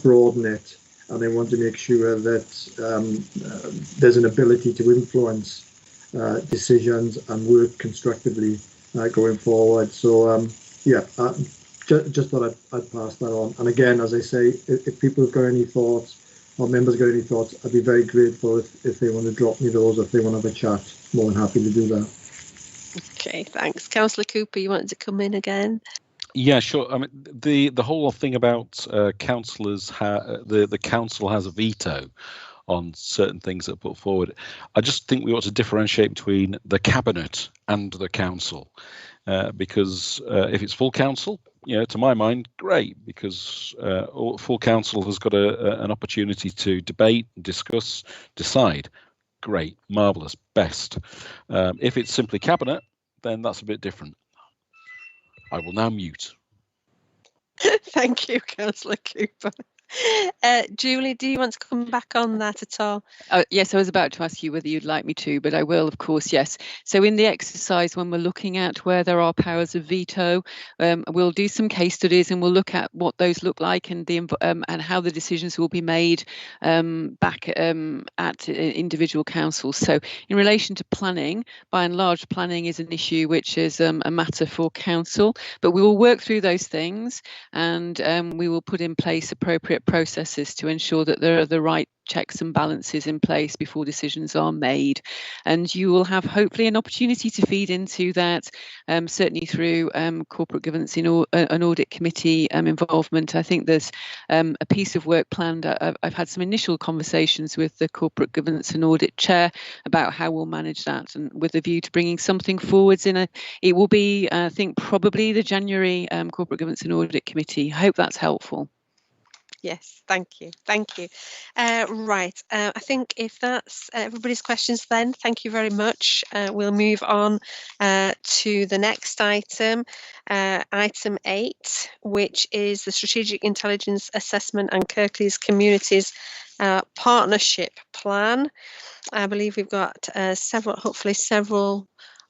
[SPEAKER 9] broaden it, and they want to make sure that there's an ability to influence decisions and work constructively going forward. So just thought I'd pass that on. And again, as I say, if people have got any thoughts, or members got any thoughts, I'd be very grateful if they want to drop me those, or if they want to have a chat. More than happy to do that. Okay,
[SPEAKER 1] thanks. Councillor Cooper, you wanted to come in again?
[SPEAKER 3] Yeah, sure. I mean, the whole thing about councillors, the council has a veto on certain things that are put forward. I just think we ought to differentiate between the cabinet and the council, because if it's full council, to my mind, great, because full council has got an opportunity to debate, discuss, decide. Great, marvellous, best. If it's simply cabinet, then that's a bit different. I will now mute.
[SPEAKER 1] Thank you, Councillor Cooper. Julie, do you want to come back on that at all?
[SPEAKER 7] Yes, I was about to ask you whether you'd like me to, but I will, of course, yes. So in the exercise, when we're looking at where there are powers of veto, we'll do some case studies and we'll look at what those look like and how the decisions will be made back at individual councils. So in relation to planning, by and large, planning is an issue which is a matter for council, but we will work through those things and we will put in place appropriate processes to ensure that there are the right checks and balances in place before decisions are made. And you will have hopefully an opportunity to feed into that, certainly through corporate governance in an audit committee involvement. I think there's a piece of work planned. I've had some initial conversations with the corporate governance and audit chair about how we'll manage that, and with a view to bringing something forwards it will be, I think, probably the January corporate governance and audit committee. I hope that's helpful.
[SPEAKER 1] Yes, thank you. Thank you. Right, I think if that's everybody's questions then, thank you very much. We'll move on to the next item, item 8, which is the Strategic Intelligence Assessment and Kirklees Communities Partnership Plan. I believe we've got hopefully several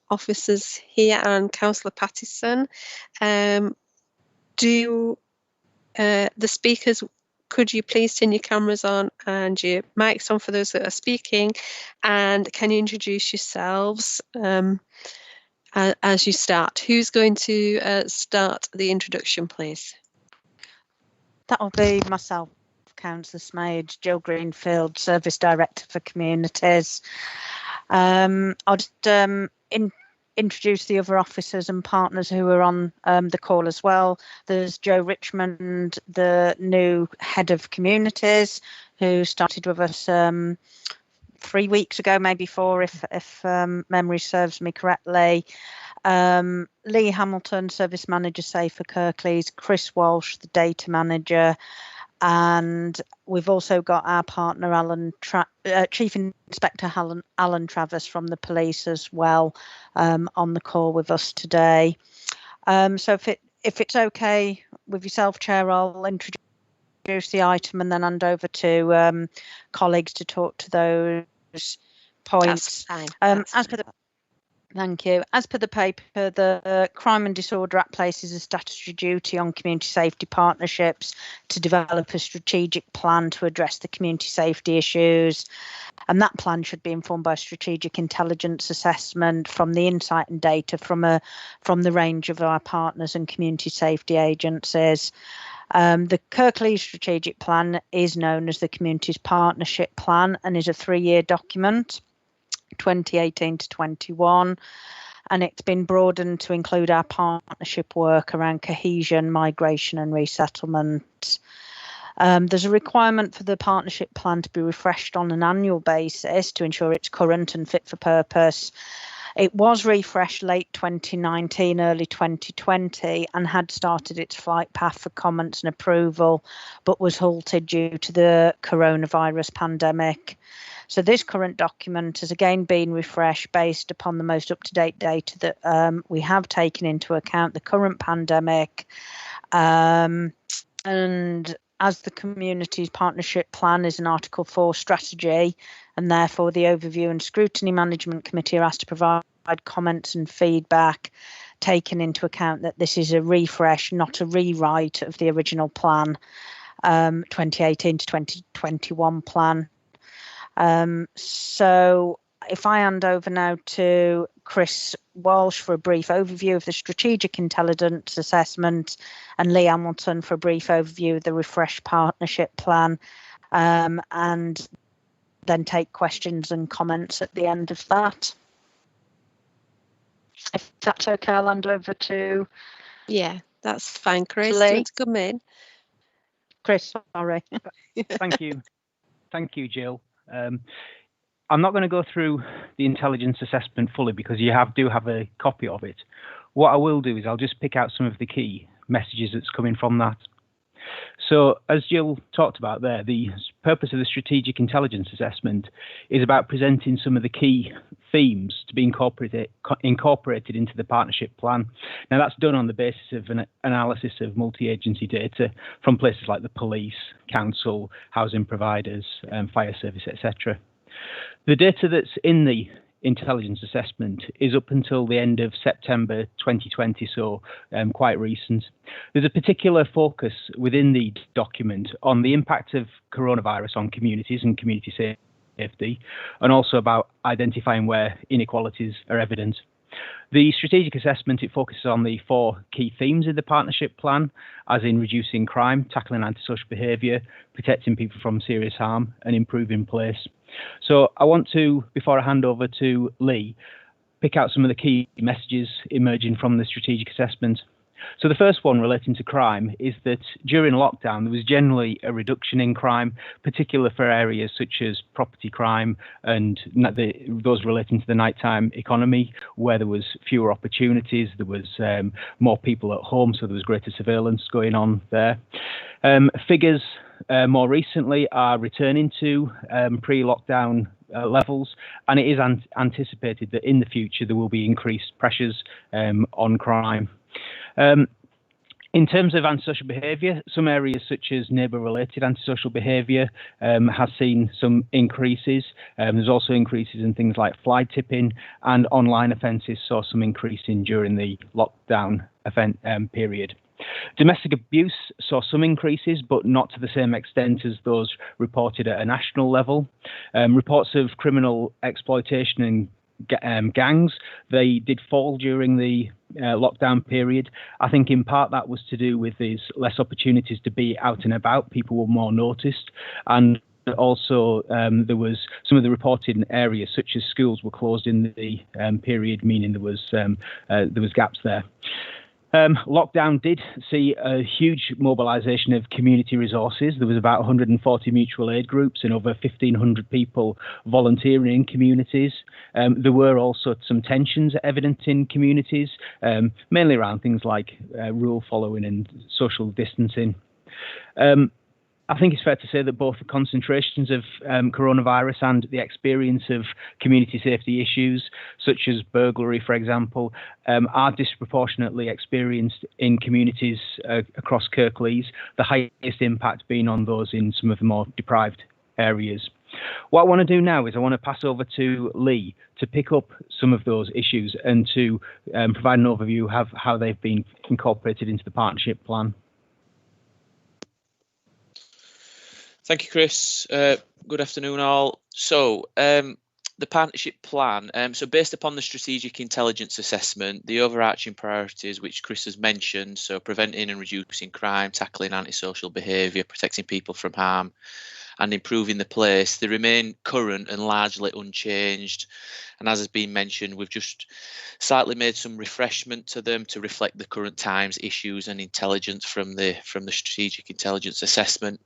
[SPEAKER 1] officers here, and Councillor Pattison. The speakers, could you please turn your cameras on and your mics on for those that are speaking, and can you introduce yourselves as you start? Who's going to start the introduction, please?
[SPEAKER 10] That'll be myself, Councillor Smage, Jill Greenfield, Service Director for Communities. I'll just introduce the other officers and partners who are on the call as well. There's Joe Richmond, the new head of communities, who started with us 3 weeks ago, maybe 4, if memory serves me correctly. Lee Hamilton, service manager, say, for Kirklees. Chris Walsh, the data manager. And we've also got our partner, Chief Inspector Alan Travis from the police as well, on the call with us today. So if it's okay with yourself, Chair, I'll introduce the item and then hand over to colleagues to talk to those points.
[SPEAKER 1] That's fine.
[SPEAKER 10] Thank you. As per the paper, the Crime and Disorder Act places a statutory duty on community safety partnerships to develop a strategic plan to address the community safety issues. And that plan should be informed by strategic intelligence assessment from the insight and data from the range of our partners and community safety agencies. The Kirklees strategic plan is known as the Communities Partnership Plan and is a 3-year document. 2018 to 21, and it's been broadened to include our partnership work around cohesion, migration and resettlement. There's a requirement for the partnership plan to be refreshed on an annual basis to ensure it's current and fit for purpose. It was refreshed late 2019, early 2020, and had started its flight path for comments and approval, but was halted due to the coronavirus pandemic. So this current document has again been refreshed based upon the most up-to-date data that we have taken into account the current pandemic. And as the Communities Partnership Plan is an Article 4 strategy, and therefore the Overview and Scrutiny Management Committee are asked to provide comments and feedback, taking into account that this is a refresh, not a rewrite of the original plan, 2018 to 2021 plan. So if I hand over now to Chris Walsh for a brief overview of the Strategic Intelligence Assessment, and Lee Hamilton for a brief overview of the Refresh Partnership Plan, and then take questions and comments at the end of that. If that's okay, I'll hand over to...
[SPEAKER 1] Yeah, that's fine, Chris.
[SPEAKER 10] Lee.
[SPEAKER 1] Do you want to come in?
[SPEAKER 10] Chris, sorry.
[SPEAKER 11] Thank you, Jill. I'm not going to go through the intelligence assessment fully because you do have a copy of it. What I will do is I'll just pick out some of the key messages that's coming from that. So as Jill talked about there, the purpose of the strategic intelligence assessment is about presenting some of the key themes to be incorporated into the partnership plan. Now that's done on the basis of an analysis of multi-agency data from places like the police, council, housing providers, fire service, etc. The data that's in the intelligence assessment is up until the end of September 2020, so quite recent. There's a particular focus within the document on the impact of coronavirus on communities and community safety, and also about identifying where inequalities are evident. The strategic assessment, it focuses on the 4 key themes of the partnership plan, as in reducing crime, tackling antisocial behaviour, protecting people from serious harm, and improving place. So I want to, before I hand over to Lee, pick out some of the key messages emerging from the strategic assessment. So the first one relating to crime is that during lockdown, there was generally a reduction in crime, particularly for areas such as property crime and those relating to the nighttime economy, where there was fewer opportunities, there was more people at home, so there was greater surveillance going on there. Figures more recently are returning to pre-lockdown levels, and it is anticipated that in the future there will be increased pressures on crime. In terms of antisocial behaviour, some areas such as neighbour-related antisocial behaviour has seen some increases. There's also increases in things like fly tipping, and online offences saw some increasing during the lockdown period. Domestic abuse saw some increases, but not to the same extent as those reported at a national level. Reports of criminal exploitation and gangs, they did fall during the lockdown period. I think in part that was to do with these less opportunities to be out and about. People were more noticed, and also there was some of the reported areas such as schools were closed in the period, meaning there was gaps there. Lockdown did see a huge mobilisation of community resources. There was about 140 mutual aid groups and over 1,500 people volunteering in communities. There were also some tensions evident in communities, mainly around things like rule following and social distancing. I think it's fair to say that both the concentrations of coronavirus and the experience of community safety issues, such as burglary, for example, are disproportionately experienced in communities across Kirklees, the highest impact being on those in some of the more deprived areas. What I want to do now is I want to pass over to Lee to pick up some of those issues and to provide an overview of how they've been incorporated into the partnership plan.
[SPEAKER 12] Thank you, Chris. Good afternoon, all. So, the partnership plan, so based upon the strategic intelligence assessment, the overarching priorities which Chris has mentioned, so preventing and reducing crime, tackling antisocial behaviour, protecting people from harm, and improving the place, they remain current and largely unchanged. And as has been mentioned, we've just slightly made some refreshment to them to reflect the current times issues and intelligence from the strategic intelligence assessment.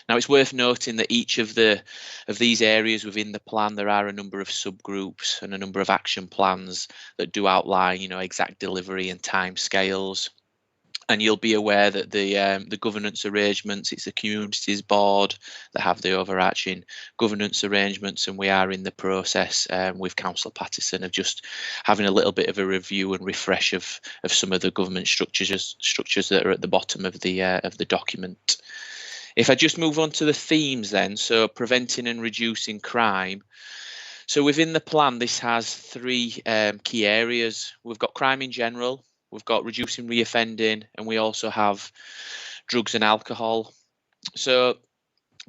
[SPEAKER 12] Now, it's worth noting that each of these areas within the plan, there are a number of subgroups and a number of action plans that do outline, exact delivery and timescales. And you'll be aware that the governance arrangements, it's the communities board that have the overarching governance arrangements, and we are in the process with Councillor Pattison of just having a little bit of a review and refresh of some of the government structures that are at the bottom of the document. If I just move on to the themes then, so preventing and reducing crime. So within the plan, this has three key areas. We've got crime in general, we've got reducing reoffending, and we also have drugs and alcohol. So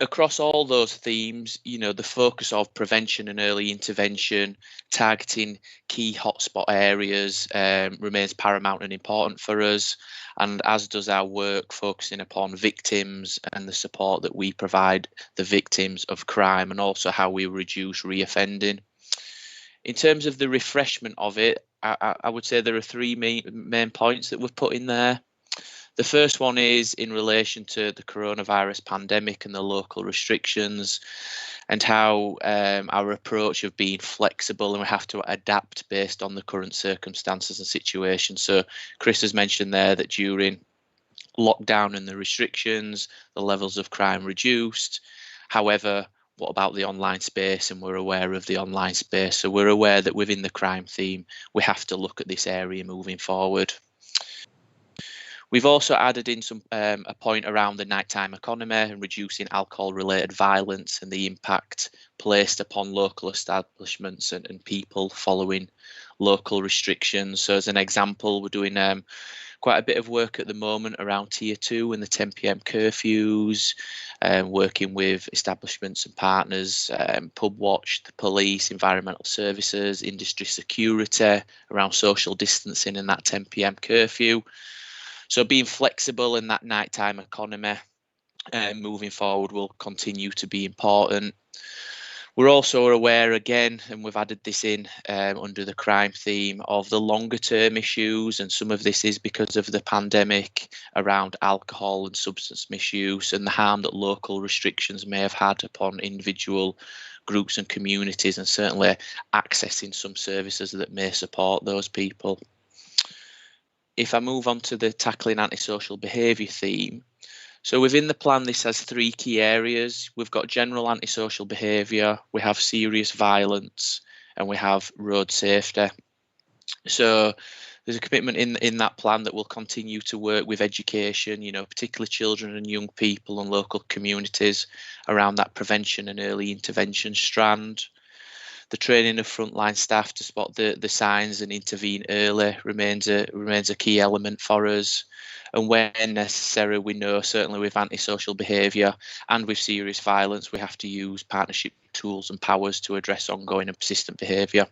[SPEAKER 12] across all those themes, the focus of prevention and early intervention, targeting key hotspot areas remains paramount and important for us, and as does our work focusing upon victims and the support that we provide the victims of crime, and also how we reduce reoffending. In terms of the refreshment of it, I would say there are three main points that we've put in there. The first one is in relation to the coronavirus pandemic and the local restrictions, and how our approach of being flexible, and we have to adapt based on the current circumstances and situation. So Chris has mentioned there that during lockdown and the restrictions, the levels of crime reduced. However, what about the online space? And we're aware of the online space. So we're aware that within the crime theme, we have to look at this area moving forward. We've also added in a point around the nighttime economy and reducing alcohol-related violence and the impact placed upon local establishments and people following local restrictions. So as an example, we're doing quite a bit of work at the moment around Tier 2 and the 10 PM curfews, working with establishments and partners, Pub Watch, the police, environmental services, industry security, around social distancing and that 10 PM curfew. So being flexible in that nighttime economy moving forward will continue to be important. We're also aware again, and we've added this in under the crime theme, of the longer term issues, and some of this is because of the pandemic around alcohol and substance misuse and the harm that local restrictions may have had upon individual groups and communities, and certainly accessing some services that may support those people. If I move on to the tackling antisocial behaviour theme, so within the plan, this has three key areas. We've got general antisocial behaviour, we have serious violence, and we have road safety. So there's a commitment in that plan that will continue to work with education, particularly children and young people and local communities around that prevention and early intervention strand. The training of frontline staff to spot the signs and intervene early remains a key element for us. And when necessary, we know certainly with antisocial behaviour and with serious violence, we have to use partnership tools and powers to address ongoing and persistent behaviour.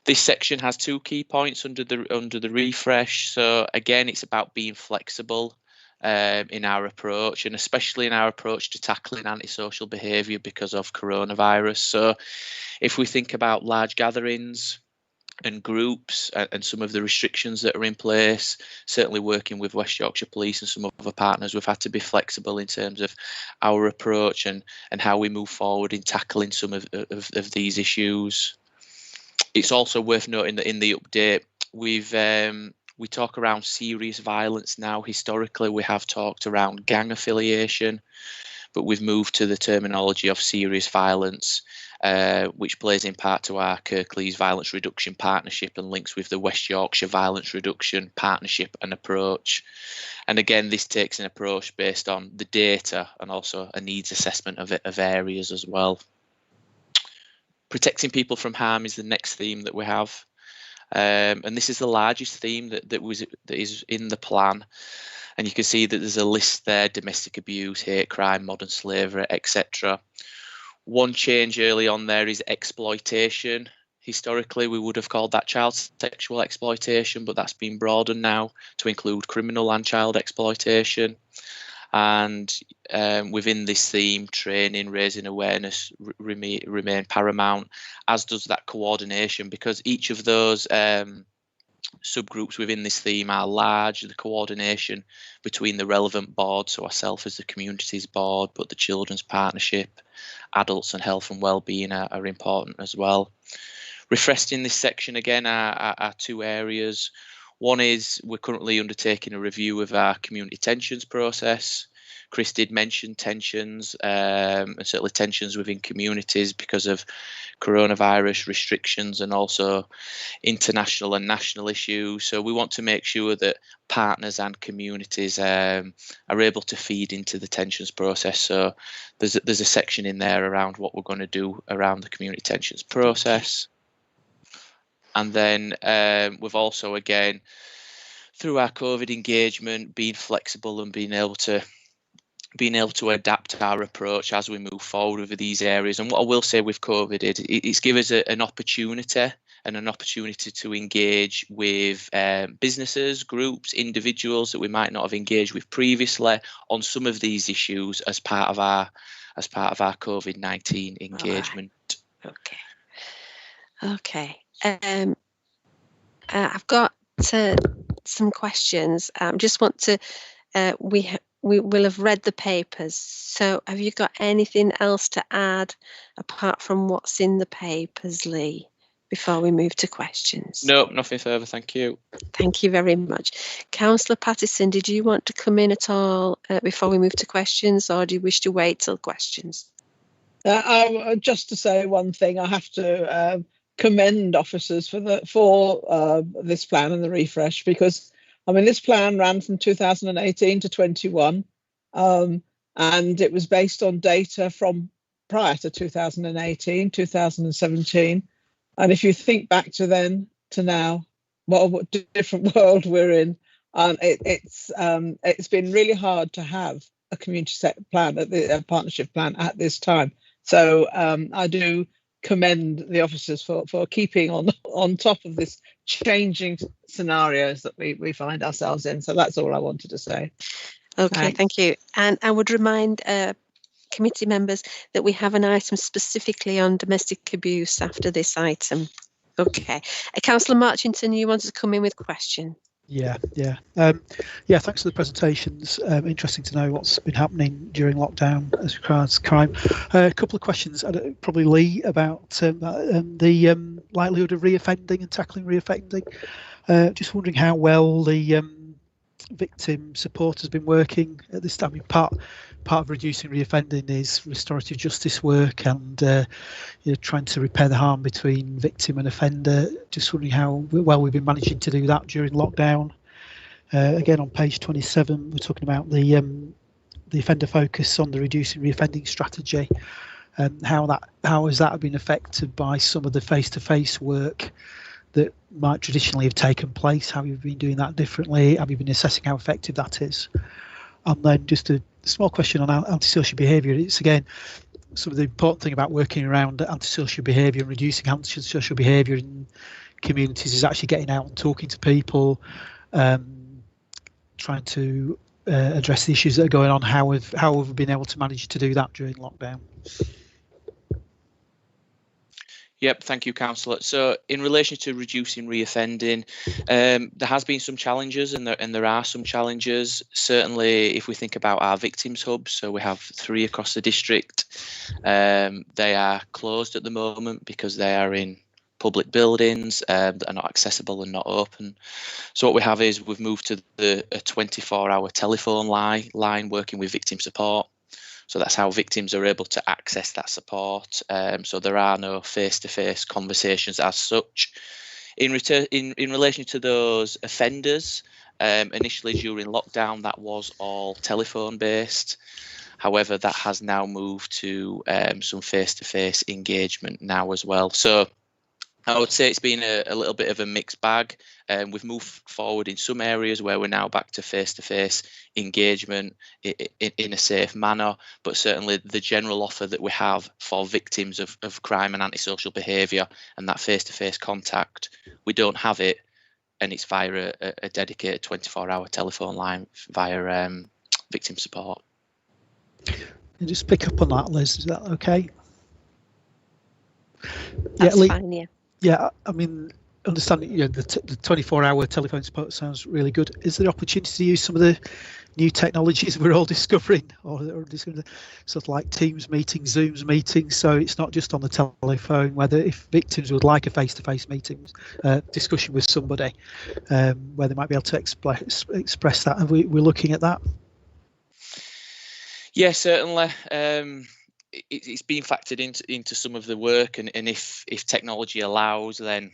[SPEAKER 12] This section has two key points under the refresh. So again, it's about being flexible in our approach, and especially in our approach to tackling antisocial behaviour because of coronavirus. So if we think about large gatherings and groups and some of the restrictions that are in place, certainly working with West Yorkshire Police and some other partners, we've had to be flexible in terms of our approach and how we move forward in tackling some of these issues. It's also worth noting that in the update, we talk around serious violence now. Historically, we have talked around gang affiliation, but we've moved to the terminology of serious violence, which plays in part to our Kirklees Violence Reduction Partnership and links with the West Yorkshire Violence Reduction Partnership and approach. And again, this takes an approach based on the data and also a needs assessment of areas as well. Protecting people from harm is the next theme that we have. And this is the largest theme that is in the plan, and you can see that there's a list there: domestic abuse, hate crime, modern slavery, etc. One change early on there is exploitation. Historically, we would have called that child sexual exploitation, but that's been broadened now to include criminal and child exploitation. And within this theme, training, raising awareness remain paramount, as does that coordination, because each of those subgroups within this theme are large. The coordination between the relevant boards, so ourselves as the communities board, but the children's partnership, adults and health and wellbeing are important as well. Refreshed in this section again are two areas. One is we're currently undertaking a review of our community tensions process. Chris did mention tensions, and certainly tensions within communities because of coronavirus restrictions and also international and national issues. So we want to make sure that partners and communities are able to feed into the tensions process. So there's a section in there around what we're going to do around the community tensions process. And then we've also, again, through our COVID engagement, being flexible and being able to adapt our approach as we move forward with these areas. And what I will say with COVID, it's given us an opportunity to engage with businesses, groups, individuals that we might not have engaged with previously on some of these issues as part of our COVID-19 engagement.
[SPEAKER 1] Right. Okay. I've got some questions. Just want to. We will have read the papers. So, have you got anything else to add apart from what's in the papers, Lee? Before we move to questions.
[SPEAKER 12] No, nothing further. Thank you.
[SPEAKER 1] Thank you very much. Councillor Pattison, did you want to come in at all before we move to questions, or do you wish to wait till questions?
[SPEAKER 13] Just to say one thing, I have to commend officers for this plan and the refresh, because I mean this plan ran from 2018 to 21, and it was based on data from prior to 2018, 2017. And if you think back to then to now, what different world we're in, and it's been really hard to have a community plan, a partnership plan at this time. So I do commend the officers for keeping on top of this changing scenarios that we find ourselves in. So that's all I wanted to say.
[SPEAKER 1] Okay,
[SPEAKER 13] Thanks.
[SPEAKER 1] thank you. And I would remind committee members that we have an item specifically on domestic abuse after this item. Okay. Councillor Marchington, you wanted to come in with a question?
[SPEAKER 2] Yeah. Thanks for the presentations. Interesting to know what's been happening during lockdown as regards crime. A couple of questions, probably Lee, about the likelihood of reoffending and tackling reoffending. Just wondering how well the victim support has been working at this time. Part of reducing reoffending is restorative justice work and trying to repair the harm between victim and offender. Just wondering how well we've been managing to do that during lockdown. Again, on page 27, we're talking about the offender focus on the reducing reoffending strategy, and how has that been affected by some of the face-to-face work that might traditionally have taken place. How have you been doing that differently? Have you been assessing how effective that is? And then just a small question on antisocial behaviour. It's again, some of the important thing about working around antisocial behaviour and reducing antisocial behaviour in communities is actually getting out and talking to people, trying to address the issues that are going on. How have we been able to manage to do that during lockdown?
[SPEAKER 12] Yep, thank you, Councillor. So in relation to reducing reoffending, there has been some challenges and there are some challenges. Certainly, if we think about our victims hubs, so we have 3 across the district. They are closed at the moment because they are in public buildings that are not accessible and not open. So what we have is we've moved to a 24-hour telephone line working with victim support. So that's how victims are able to access that support. So there are no face-to-face conversations as such. In relation to those offenders, initially during lockdown, that was all telephone-based. However, that has now moved to some face-to-face engagement now as well. So I would say it's been a little bit of a mixed bag. We've moved forward in some areas where we're now back to face-to-face engagement in a safe manner, but certainly the general offer that we have for victims of crime and antisocial behaviour and that face-to-face contact, we don't have it, and it's via a dedicated 24-hour telephone line via victim support.
[SPEAKER 2] And just pick up on that, Liz, is that okay?
[SPEAKER 1] That's fine, yeah.
[SPEAKER 2] Yeah, I mean, understand the 24-hour telephone support sounds really good. Is there opportunity to use some of the new technologies we're all discovering, or sort of like Teams meetings, Zoom's meetings, so it's not just on the telephone, whether if victims would like a face-to-face meeting, discussion with somebody, where they might be able to express that, and we're looking at that?
[SPEAKER 12] Yeah, certainly. It's being factored into some of the work, and if technology allows, then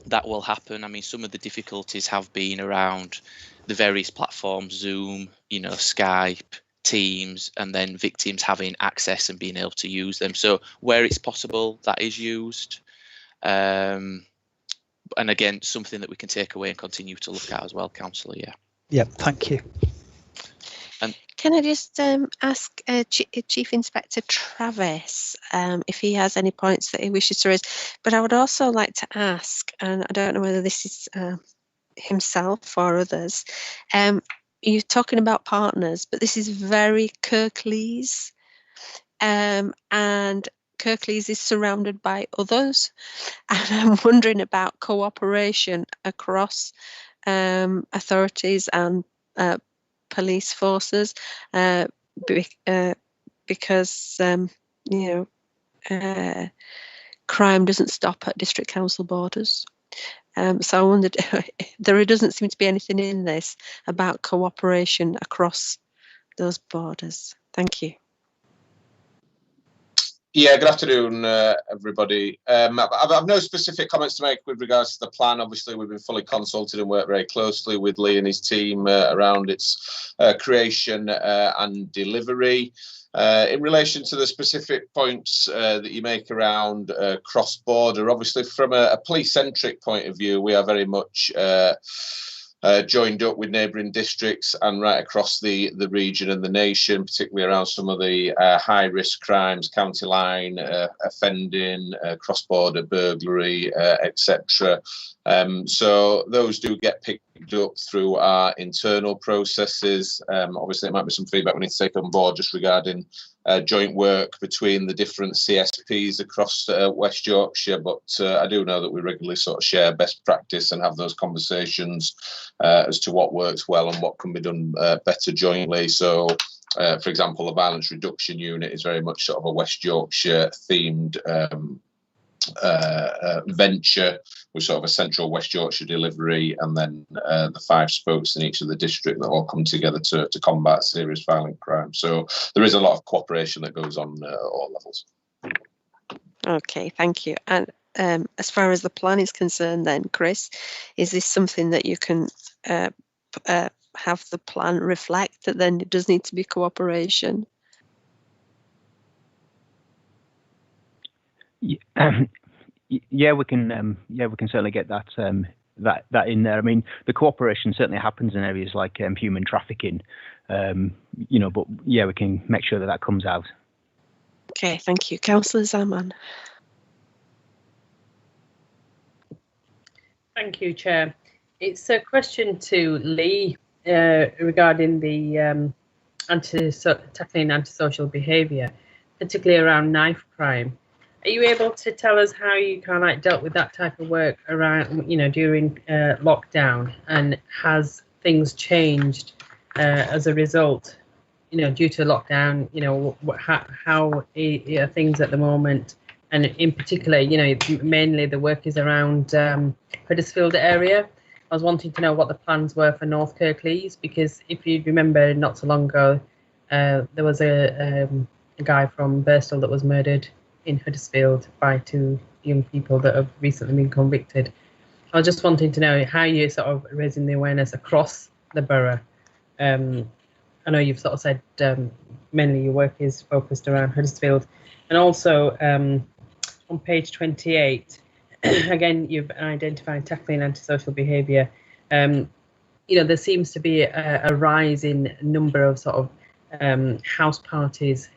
[SPEAKER 12] that will happen. I mean, some of the difficulties have been around the various platforms, Zoom, Skype, Teams, and then victims having access and being able to use them. So where it's possible, that is used. And again, something that we can take away and continue to look at as well, Councillor. Yeah.
[SPEAKER 2] Yeah, thank you.
[SPEAKER 12] And
[SPEAKER 1] can I just ask Chief Inspector Travis if he has any points that he wishes to raise? But I would also like to ask, and I don't know whether this is himself or others, you're talking about partners, but this is very Kirklees, and Kirklees is surrounded by others, and I'm wondering about cooperation across authorities and police forces, because crime doesn't stop at district council borders. So I wondered, there doesn't seem to be anything in this about cooperation across those borders. Thank you.
[SPEAKER 14] Yeah, good afternoon, everybody. I've no specific comments to make with regards to the plan. Obviously, we've been fully consulted and worked very closely with Lee and his team around its creation and delivery. In relation to the specific points that you make around cross-border, obviously from a police-centric point of view, we are very much joined up with neighbouring districts and right across the region and the nation, particularly around some of the high-risk crimes, county line offending, cross-border burglary, etc. So those do get picked up through our internal processes. Obviously, it might be some feedback we need to take on board just regarding joint work between the different CSPs across West Yorkshire, but I do know that we regularly sort of share best practice and have those conversations as to what works well and what can be done better jointly. So, for example, the Violence Reduction Unit is very much sort of a West Yorkshire themed venture with sort of a central West Yorkshire delivery, and then the 5 spokes in each of the district that all come together to combat serious violent crime. So there is a lot of cooperation that goes on at all levels.
[SPEAKER 1] Okay, thank you. And as far as the plan is concerned then, Chris, is this something that you can have the plan reflect that then it does need to be cooperation?
[SPEAKER 11] Yeah, we can certainly get that that in there. I mean, the cooperation certainly happens in areas like human trafficking, but yeah, we can make sure that that comes out.
[SPEAKER 1] Okay, thank you. Councillor Zaman.
[SPEAKER 5] Thank you, Chair. It's a question to Lee regarding the tackling antisocial behaviour, particularly around knife crime. Are you able to tell us how you kind of like dealt with that type of work around, during lockdown, and has things changed as a result, due to lockdown? How are things at the moment? And in particular, mainly the work is around Huddersfield area. I was wanting to know what the plans were for North Kirklees, because if you remember, not so long ago, there was a guy from Birstall that was murdered in Huddersfield by 2 young people that have recently been convicted. I was just wanting to know how you're sort of raising the awareness across the borough. I know you've sort of said mainly your work is focused around Huddersfield, and also on page 28, again, you've identified tackling antisocial behaviour. There seems to be a rise in number of sort of house parties,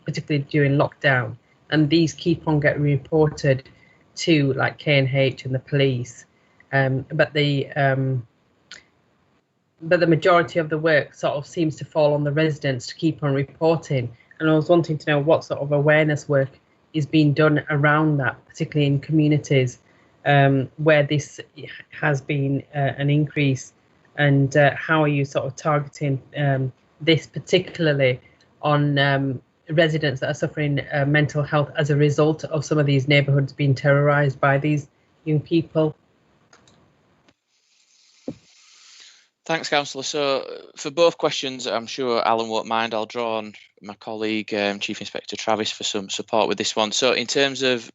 [SPEAKER 5] particularly during lockdown, and these keep on getting reported to like K&H and the police. But the majority of the work sort of seems to fall on the residents to keep on reporting. And I was wanting to know what sort of awareness work is being done around that, particularly in communities, where this has been an increase, and how are you sort of targeting this particularly on residents that are suffering mental health as a result of some of these neighbourhoods being terrorised by these young people?
[SPEAKER 12] Thanks, Councillor. So for both questions, I'm sure Alan won't mind. I'll draw on my colleague, Chief Inspector Travis, for some support with this one. So in terms of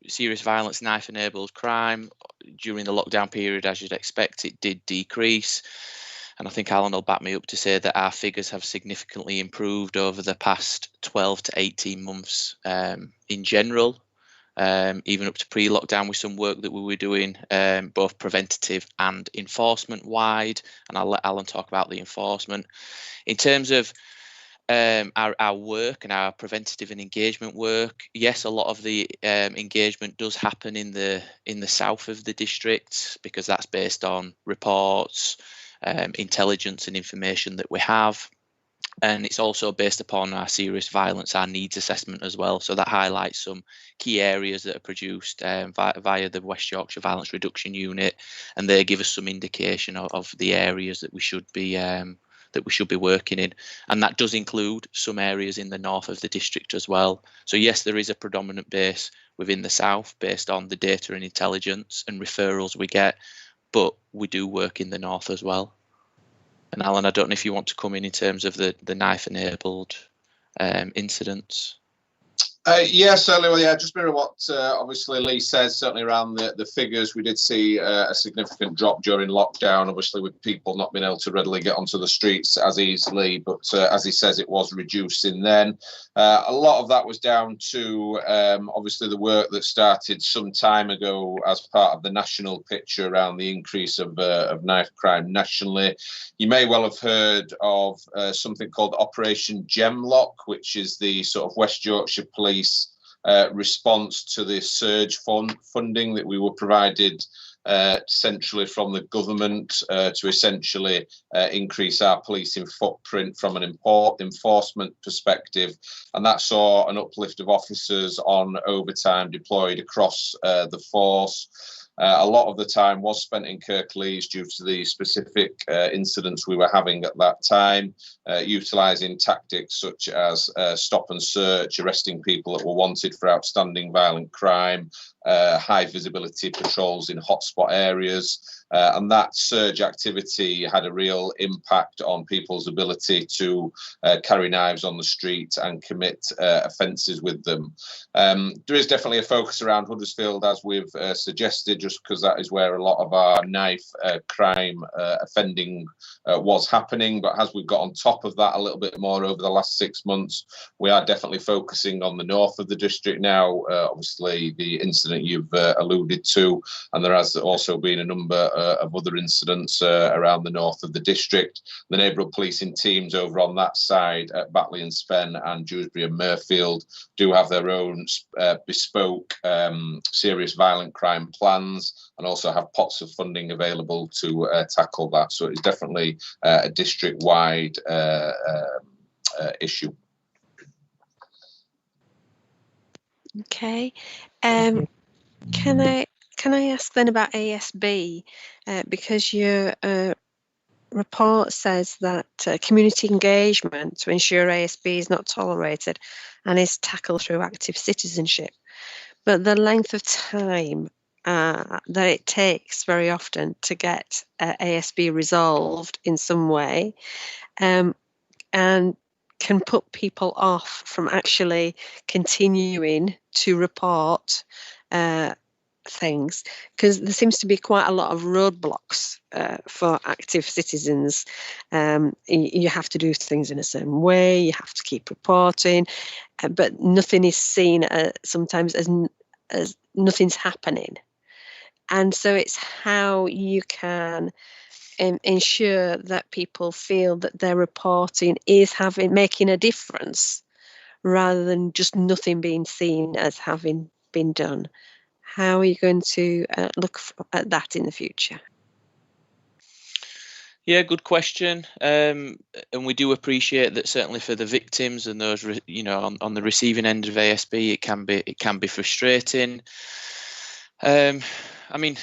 [SPEAKER 12] serious violence, knife-enabled crime, during the lockdown period, as you'd expect, it did decrease. And I think Alan will back me up to say that our figures have significantly improved over the past 12 to 18 months in general. Even up to pre-lockdown, with some work that we were doing, both preventative and enforcement wide, and I'll let Alan talk about the enforcement. In terms of our work and our preventative and engagement work, yes, a lot of the engagement does happen in the south of the district, because that's based on reports, intelligence and information that we have. And it's also based upon our serious violence, our needs assessment as well. So that highlights some key areas that are produced via the West Yorkshire Violence Reduction Unit, and they give us some indication of the areas that we should be working in. And that does include some areas in the north of the district as well. So yes, there is a predominant base within the south based on the data and intelligence and referrals we get, but we do work in the north as well. And Alan, I don't know if you want to come in terms of the knife-enabled incidents.
[SPEAKER 14] Yeah, certainly. Well, yeah, just mirror what obviously Lee says. Certainly around the figures, we did see a significant drop during lockdown, obviously with people not being able to readily get onto the streets as easily. But as he says, it was reducing then. A lot of that was down to obviously the work that started some time ago as part of the national picture around the increase of knife crime nationally. You may well have heard of something called Operation Gemlock, which is the sort of West Yorkshire Police response to the surge funding that we were provided centrally from the government to essentially increase our policing footprint from an enforcement perspective. And that saw an uplift of officers on overtime deployed across the force. A lot of the time was spent in Kirklees due to the specific incidents we were having at that time, utilising tactics such as stop and search, arresting people that were wanted for outstanding violent crime, high visibility patrols in hotspot areas. And that surge activity had a real impact on people's ability to carry knives on the street and commit offences with them. There is definitely a focus around Huddersfield, as we've suggested, just because that is where a lot of our knife crime offending was happening. But as we've got on top of that a little bit more over the last 6 months, we are definitely focusing on the north of the district now. Obviously, the incident you've alluded to, and there has also been a number of other incidents around the north of the district. The neighbourhood policing teams over on that side at Batley and Spen and Dewsbury and Murfield do have their own bespoke serious violent crime plans, and also have pots of funding available to tackle that. So it's definitely a district-wide issue.
[SPEAKER 1] Okay. Can I ask then about ASB, because your report says that community engagement to ensure ASB is not tolerated and is tackled through active citizenship, but the length of time that it takes very often to get ASB resolved in some way, and can put people off from actually continuing to report things, because there seems to be quite a lot of roadblocks for active citizens. You have to do things in a certain way, you have to keep reporting, but nothing is seen sometimes as nothing's happening. And so it's how you can ensure that people feel that their reporting is making a difference, rather than just nothing being seen as having been done. How are you going to look at that in the future?
[SPEAKER 12] Yeah, good question. And we do appreciate that, certainly for the victims and those, on the receiving end of ASB, it can be frustrating. I mean,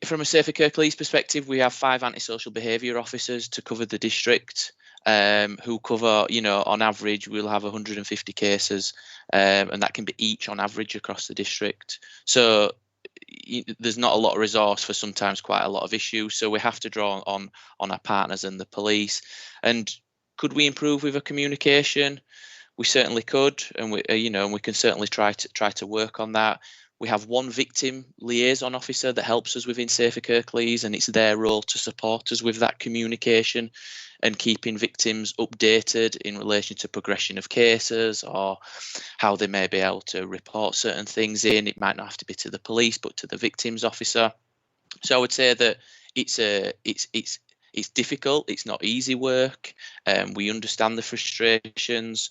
[SPEAKER 12] from a Safer Kirklees perspective, we have 5 antisocial behaviour officers to cover the district, who cover, on average, we'll have 150 cases, and that can be each on average across the district. So there's not a lot of resource for sometimes quite a lot of issues. So we have to draw on our partners and the police. And could we improve with a communication? We certainly could, and we can certainly try to work on that. We have one victim liaison officer that helps us within Safer Kirklees, and it's their role to support us with that communication and keeping victims updated in relation to progression of cases or how they may be able to report certain things in. It might not have to be to the police, but to the victims officer. So I would say that it's difficult. It's not easy work. We understand the frustrations.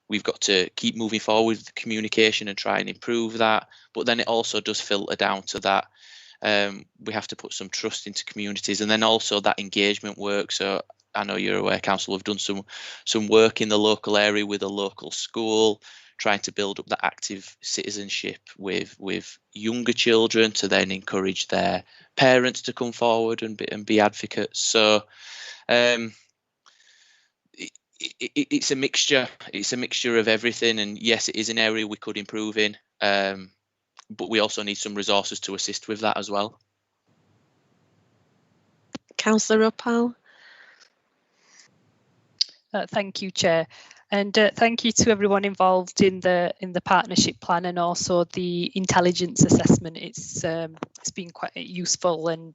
[SPEAKER 12] We've got to keep moving forward with the communication and try and improve that. But then it also does filter down to that. We have to put some trust into communities, and then also that engagement work. So I know you're aware, Council have done some work in the local area with a local school, trying to build up that active citizenship with younger children to then encourage their parents to come forward and be advocates. So it's a mixture. It's a mixture of everything, and yes, it is an area we could improve in, but we also need some resources to assist with that as well.
[SPEAKER 1] Councillor Uppal.
[SPEAKER 4] Thank you, Chair, and thank you to everyone involved in the partnership plan and also the intelligence assessment. It's been quite useful and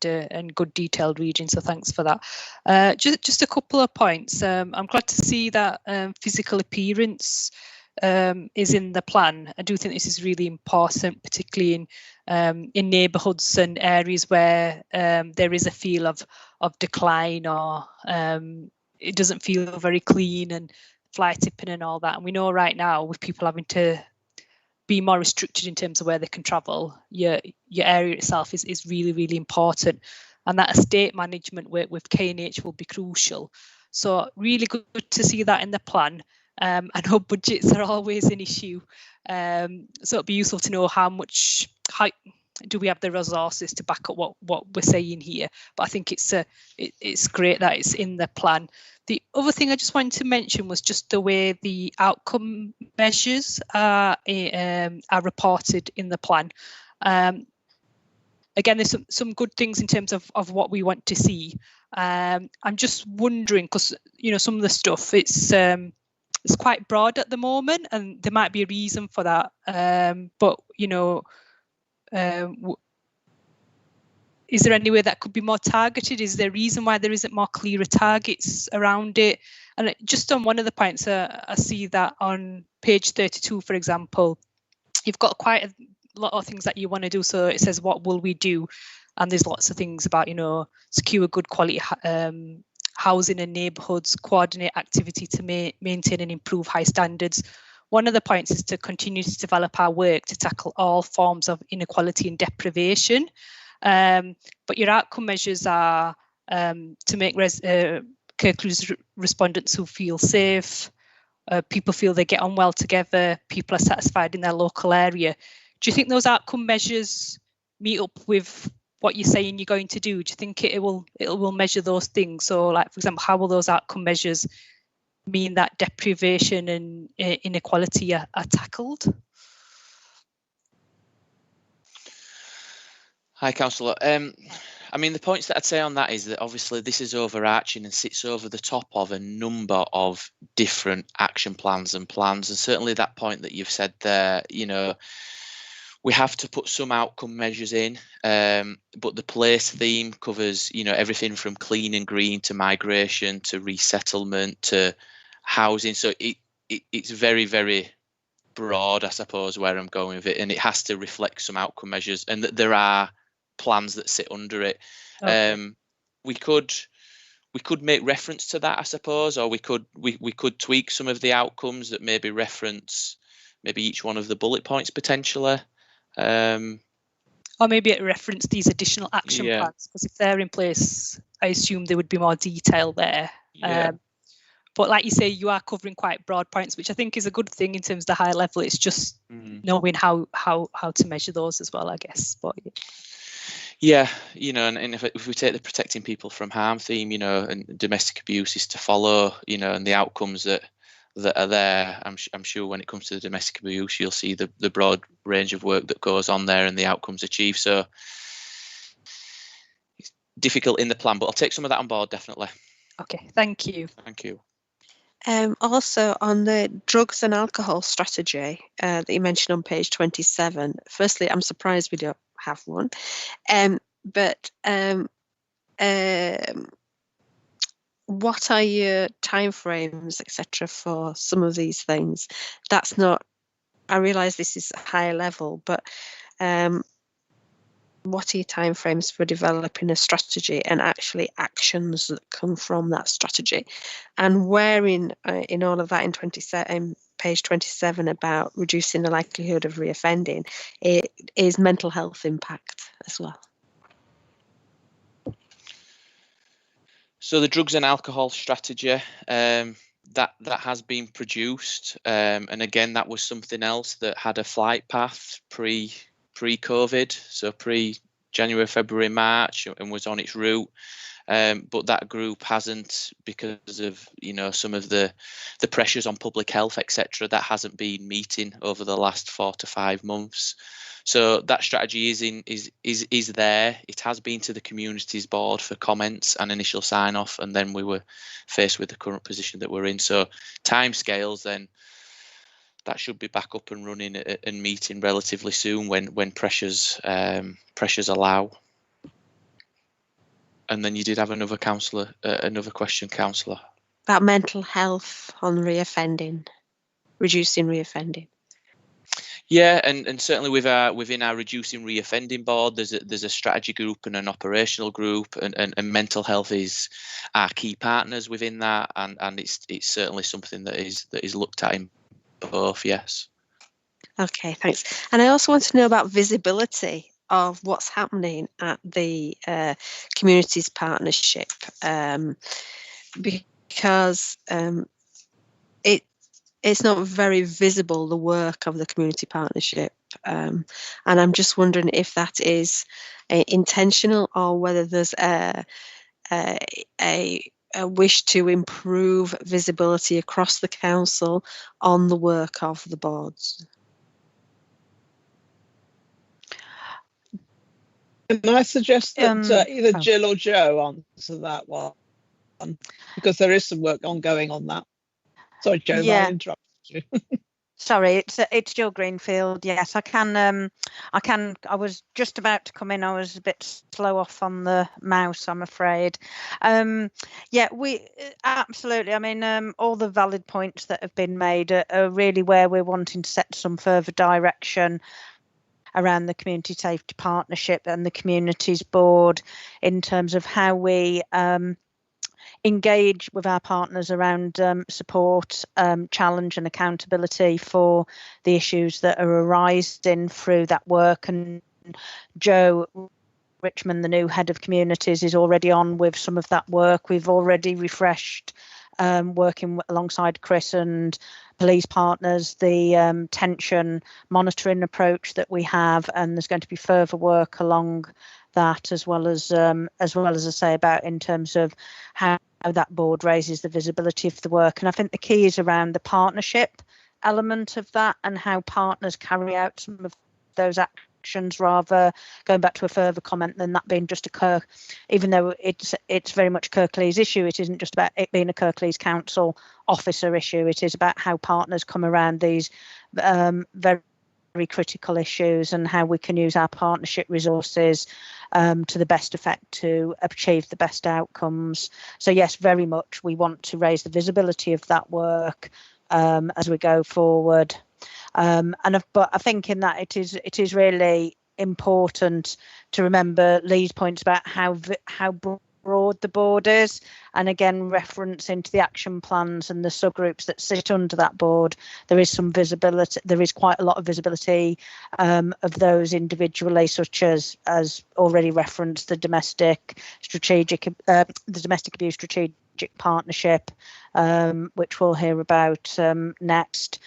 [SPEAKER 4] good detailed reading, so thanks for that. Just a couple of points. I'm glad to see that physical appearance is in the plan. I do think this is really important, particularly in neighbourhoods and areas where there is a feel of decline or it doesn't feel very clean and fly tipping and all that. And we know right now, with people having to be more restricted in terms of where they can travel, your area itself is really, really important. And that estate management work with K&H will be crucial. So really good to see that in the plan. I know budgets are always an issue. So it'd be useful to know how do we have the resources to back up what we're saying here. But I think it's great that it's in the plan. The other thing I just wanted to mention was just the way the outcome measures are reported in the plan. Again, there's some good things in terms of what we want to see. I'm just wondering, because some of the stuff it's quite broad at the moment, and there might be a reason for that. But is there any way that could be more targeted? Is there a reason why there isn't more clearer targets around it? And just on one of the points, I see that on page 32, for example, you've got quite a lot of things that you want to do. So it says, what will we do? And there's lots of things about, secure good quality housing in neighbourhoods, coordinate activity to maintain and improve high standards. One of the points is to continue to develop our work to tackle all forms of inequality and deprivation. But your outcome measures are to make Kirklees respondents who feel safe, people feel they get on well together, people are satisfied in their local area. Do you think those outcome measures meet up with what you're saying you're going to do? Do you think it will measure those things? So, like, for example, how will those outcome measures mean that deprivation and inequality are tackled?
[SPEAKER 12] Hi, Councillor. I mean, the points that I'd say on that is that obviously this is overarching and sits over the top of a number of different action plans, and certainly that point that you've said there, we have to put some outcome measures in, but the place theme covers, everything from clean and green to migration to resettlement to housing. So it's very, very broad, I suppose, where I'm going with it, and it has to reflect some outcome measures, and that there are plans that sit under it. Okay. We could make reference to that, I suppose, or we could tweak some of the outcomes that maybe reference maybe each one of the bullet points potentially.
[SPEAKER 4] Or maybe it reference these additional action plans, because if they're in place, I assume there would be more detail there.
[SPEAKER 12] Yeah.
[SPEAKER 4] but like you say, you are covering quite broad points, which I think is a good thing in terms of the high level. It's just knowing how to measure those as well, I guess. But
[SPEAKER 12] yeah, you know, and if we take the protecting people from harm theme, you know, and domestic abuse is to follow, you know, and the outcomes that are there, I'm sure when it comes to the domestic abuse, you'll see the broad range of work that goes on there and the outcomes achieved. So it's difficult in the plan, but I'll take some of that on board, definitely.
[SPEAKER 4] Okay, thank you.
[SPEAKER 12] Thank you.
[SPEAKER 1] Also, on the drugs and alcohol strategy that you mentioned on page 27, firstly, I'm surprised we don't have one. But what are your timeframes, etc., for some of these things? That's not, I realise this is higher level, but what are your timeframes for developing a strategy and actually actions that come from that strategy? And where in all of that in page 27 about reducing the likelihood of reoffending, it is mental health impact as well.
[SPEAKER 12] So the drugs and alcohol strategy, that has been produced, and again, that was something else that had a flight path pre-COVID, so pre-January, February, March, and was on its route. But that group hasn't, because of, you know, some of the pressures on public health, etc., that hasn't been meeting over the last 4 to 5 months. So that strategy is there. It has been to the communities board for comments and initial sign off, and then we were faced with the current position that we're in. So timescales, then that should be back up and running and meeting relatively soon when pressures allow. And then you did have another question, councillor.
[SPEAKER 1] About mental health on reoffending, reducing reoffending.
[SPEAKER 12] Yeah, and certainly within our reducing reoffending board, there's a strategy group and an operational group, and mental health is our key partners within that, and it's certainly something that is looked at in both. Yes.
[SPEAKER 1] Okay, thanks. And I also want to know about visibility of what's happening at the communities partnership, because it's not very visible, the work of the community partnership, and I'm just wondering if that is intentional or whether there's a wish to improve visibility across the council on the work of the boards.
[SPEAKER 13] Can I suggest that either Jill or Joe answer that one, because there is some work ongoing on that. Sorry, Joe, I interrupted you.
[SPEAKER 10] Sorry, it's Jill Greenfield. Yes, I can. I was just about to come in. I was a bit slow off on the mouse, I'm afraid. Yeah, we absolutely. I mean, all the valid points that have been made are really where we're wanting to set some further direction around the community safety partnership and the communities board in terms of how we engage with our partners around support, challenge and accountability for the issues that are arising through that work. And Joe Richmond, the new head of communities, is already on with some of that work. We've already refreshed, working alongside Chris and police partners, the tension monitoring approach that we have, and there's going to be further work along that, as well as I say, about in terms of how that board raises the visibility of the work. And I think the key is around the partnership element of that and how partners carry out some of those actions, rather going back to a further comment than that being just even though it's very much Kirklees issue, it isn't just about it being a Kirklees council officer issue. It is about how partners come around these very critical issues and how we can use our partnership resources to the best effect to achieve the best outcomes. So yes, very much we want to raise the visibility of that work as we go forward. But I think in that it is really important to remember Lee's points about how broad the board is, and again reference into the action plans and the subgroups that sit under that board. There is some visibility, there is quite a lot of visibility of those individually, such as already referenced, the domestic abuse strategic strategic partnership, which we'll hear about next.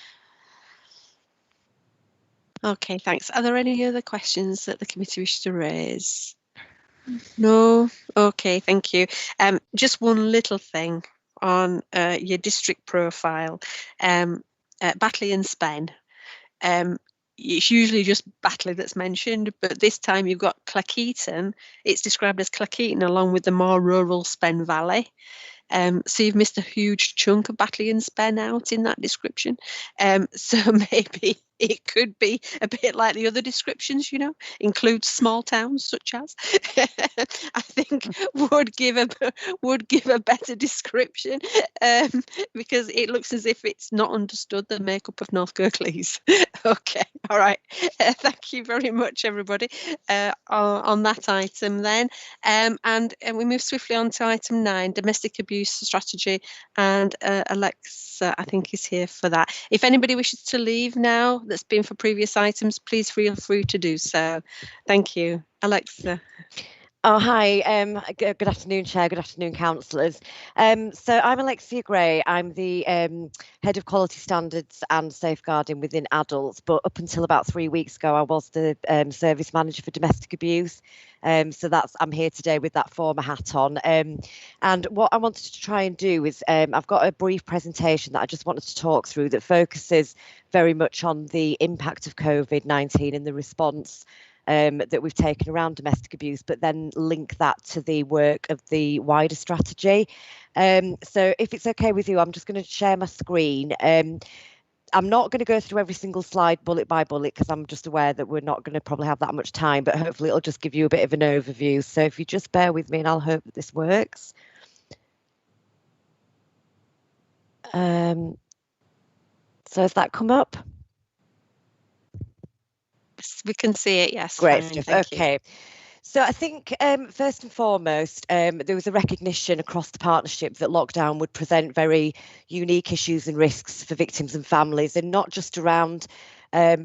[SPEAKER 1] Okay, thanks. Are there any other questions that the committee wish to raise? No? Okay, thank you. Just one little thing on your district profile. Batley and Spen. It's usually just Batley that's mentioned, but this time you've got Cleckheaton. It's described as Cleckheaton along with the more rural Spen Valley. So you've missed a huge chunk of Batley and Spen out in that description. So maybe it could be a bit like the other descriptions, you know, include small towns such as. I think would give a better description, because it looks as if it's not understood the makeup of North Kirklees. Okay, all right. Thank you very much, everybody, on that item then. And we move swiftly on to item 9, domestic abuse strategy, and Alexa, I think, is here for that. If anybody wishes to leave now that's been for previous items, please feel free to do so. Thank you. Alexa.
[SPEAKER 15] Oh, hi. Good afternoon, Chair. Good afternoon, councillors. So I'm Alexia Gray. I'm the Head of Quality Standards and Safeguarding within adults, but up until about 3 weeks ago, I was the Service Manager for Domestic Abuse. So I'm here today with that former hat on. And what I wanted to try and do is I've got a brief presentation that I just wanted to talk through that focuses very much on the impact of COVID-19 and the response that we've taken around domestic abuse, but then link that to the work of the wider strategy. So if it's okay with you, I'm just going to share my screen. I'm not going to go through every single slide bullet by bullet because I'm just aware that we're not going to probably have that much time, but hopefully it'll just give you a bit of an overview. So if you just bear with me, and I'll hope that this works. So has that come up?
[SPEAKER 1] We can see it, yes.
[SPEAKER 15] Great
[SPEAKER 1] fine,
[SPEAKER 15] stuff. Okay. So I think first and foremost, there was a recognition across the partnership that lockdown would present very unique issues and risks for victims and families, and not just around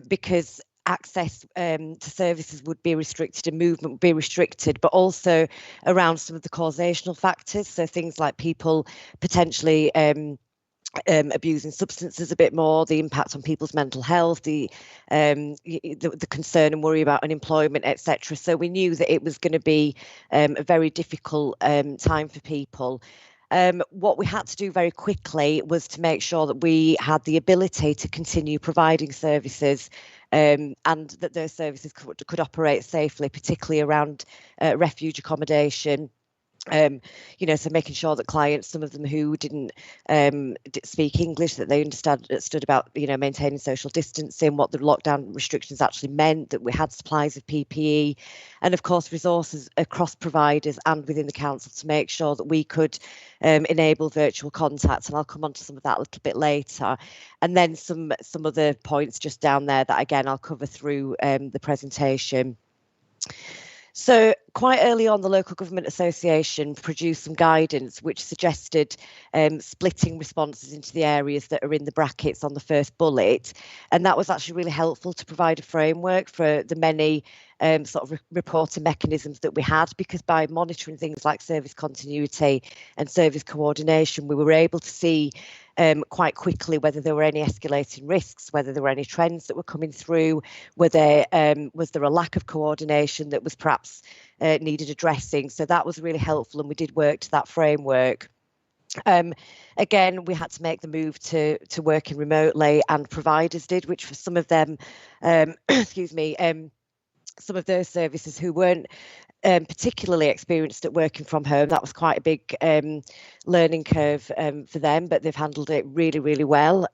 [SPEAKER 15] because access to services would be restricted and movement would be restricted, but also around some of the causational factors. So things like people potentially abusing substances a bit more, the impact on people's mental health, the concern and worry about unemployment, etc. So we knew that it was going to be a very difficult time for people. What we had to do very quickly was to make sure that we had the ability to continue providing services and that those services could operate safely, particularly around refuge accommodation. So making sure that clients, some of them who didn't speak English, that they understood about, maintaining social distancing, what the lockdown restrictions actually meant, that we had supplies of PPE, and of course resources across providers and within the council to make sure that we could enable virtual contacts. And I'll come on to some of that a little bit later. And then some other points just down there that, again, I'll cover through the presentation. So quite early on, the Local Government Association produced some guidance which suggested splitting responses into the areas that are in the brackets on the first bullet. And that was actually really helpful to provide a framework for the many reporting mechanisms that we had, because by monitoring things like service continuity and service coordination, we were able to see quite quickly whether there were any escalating risks, whether there were any trends that were coming through, whether was there a lack of coordination that was perhaps needed addressing. So that was really helpful, and we did work to that framework. Again, we had to make the move to working remotely, and providers did, which for some of them, some of those services who weren't particularly experienced at working from home, that was quite a big learning curve for them, but they've handled it really, really well.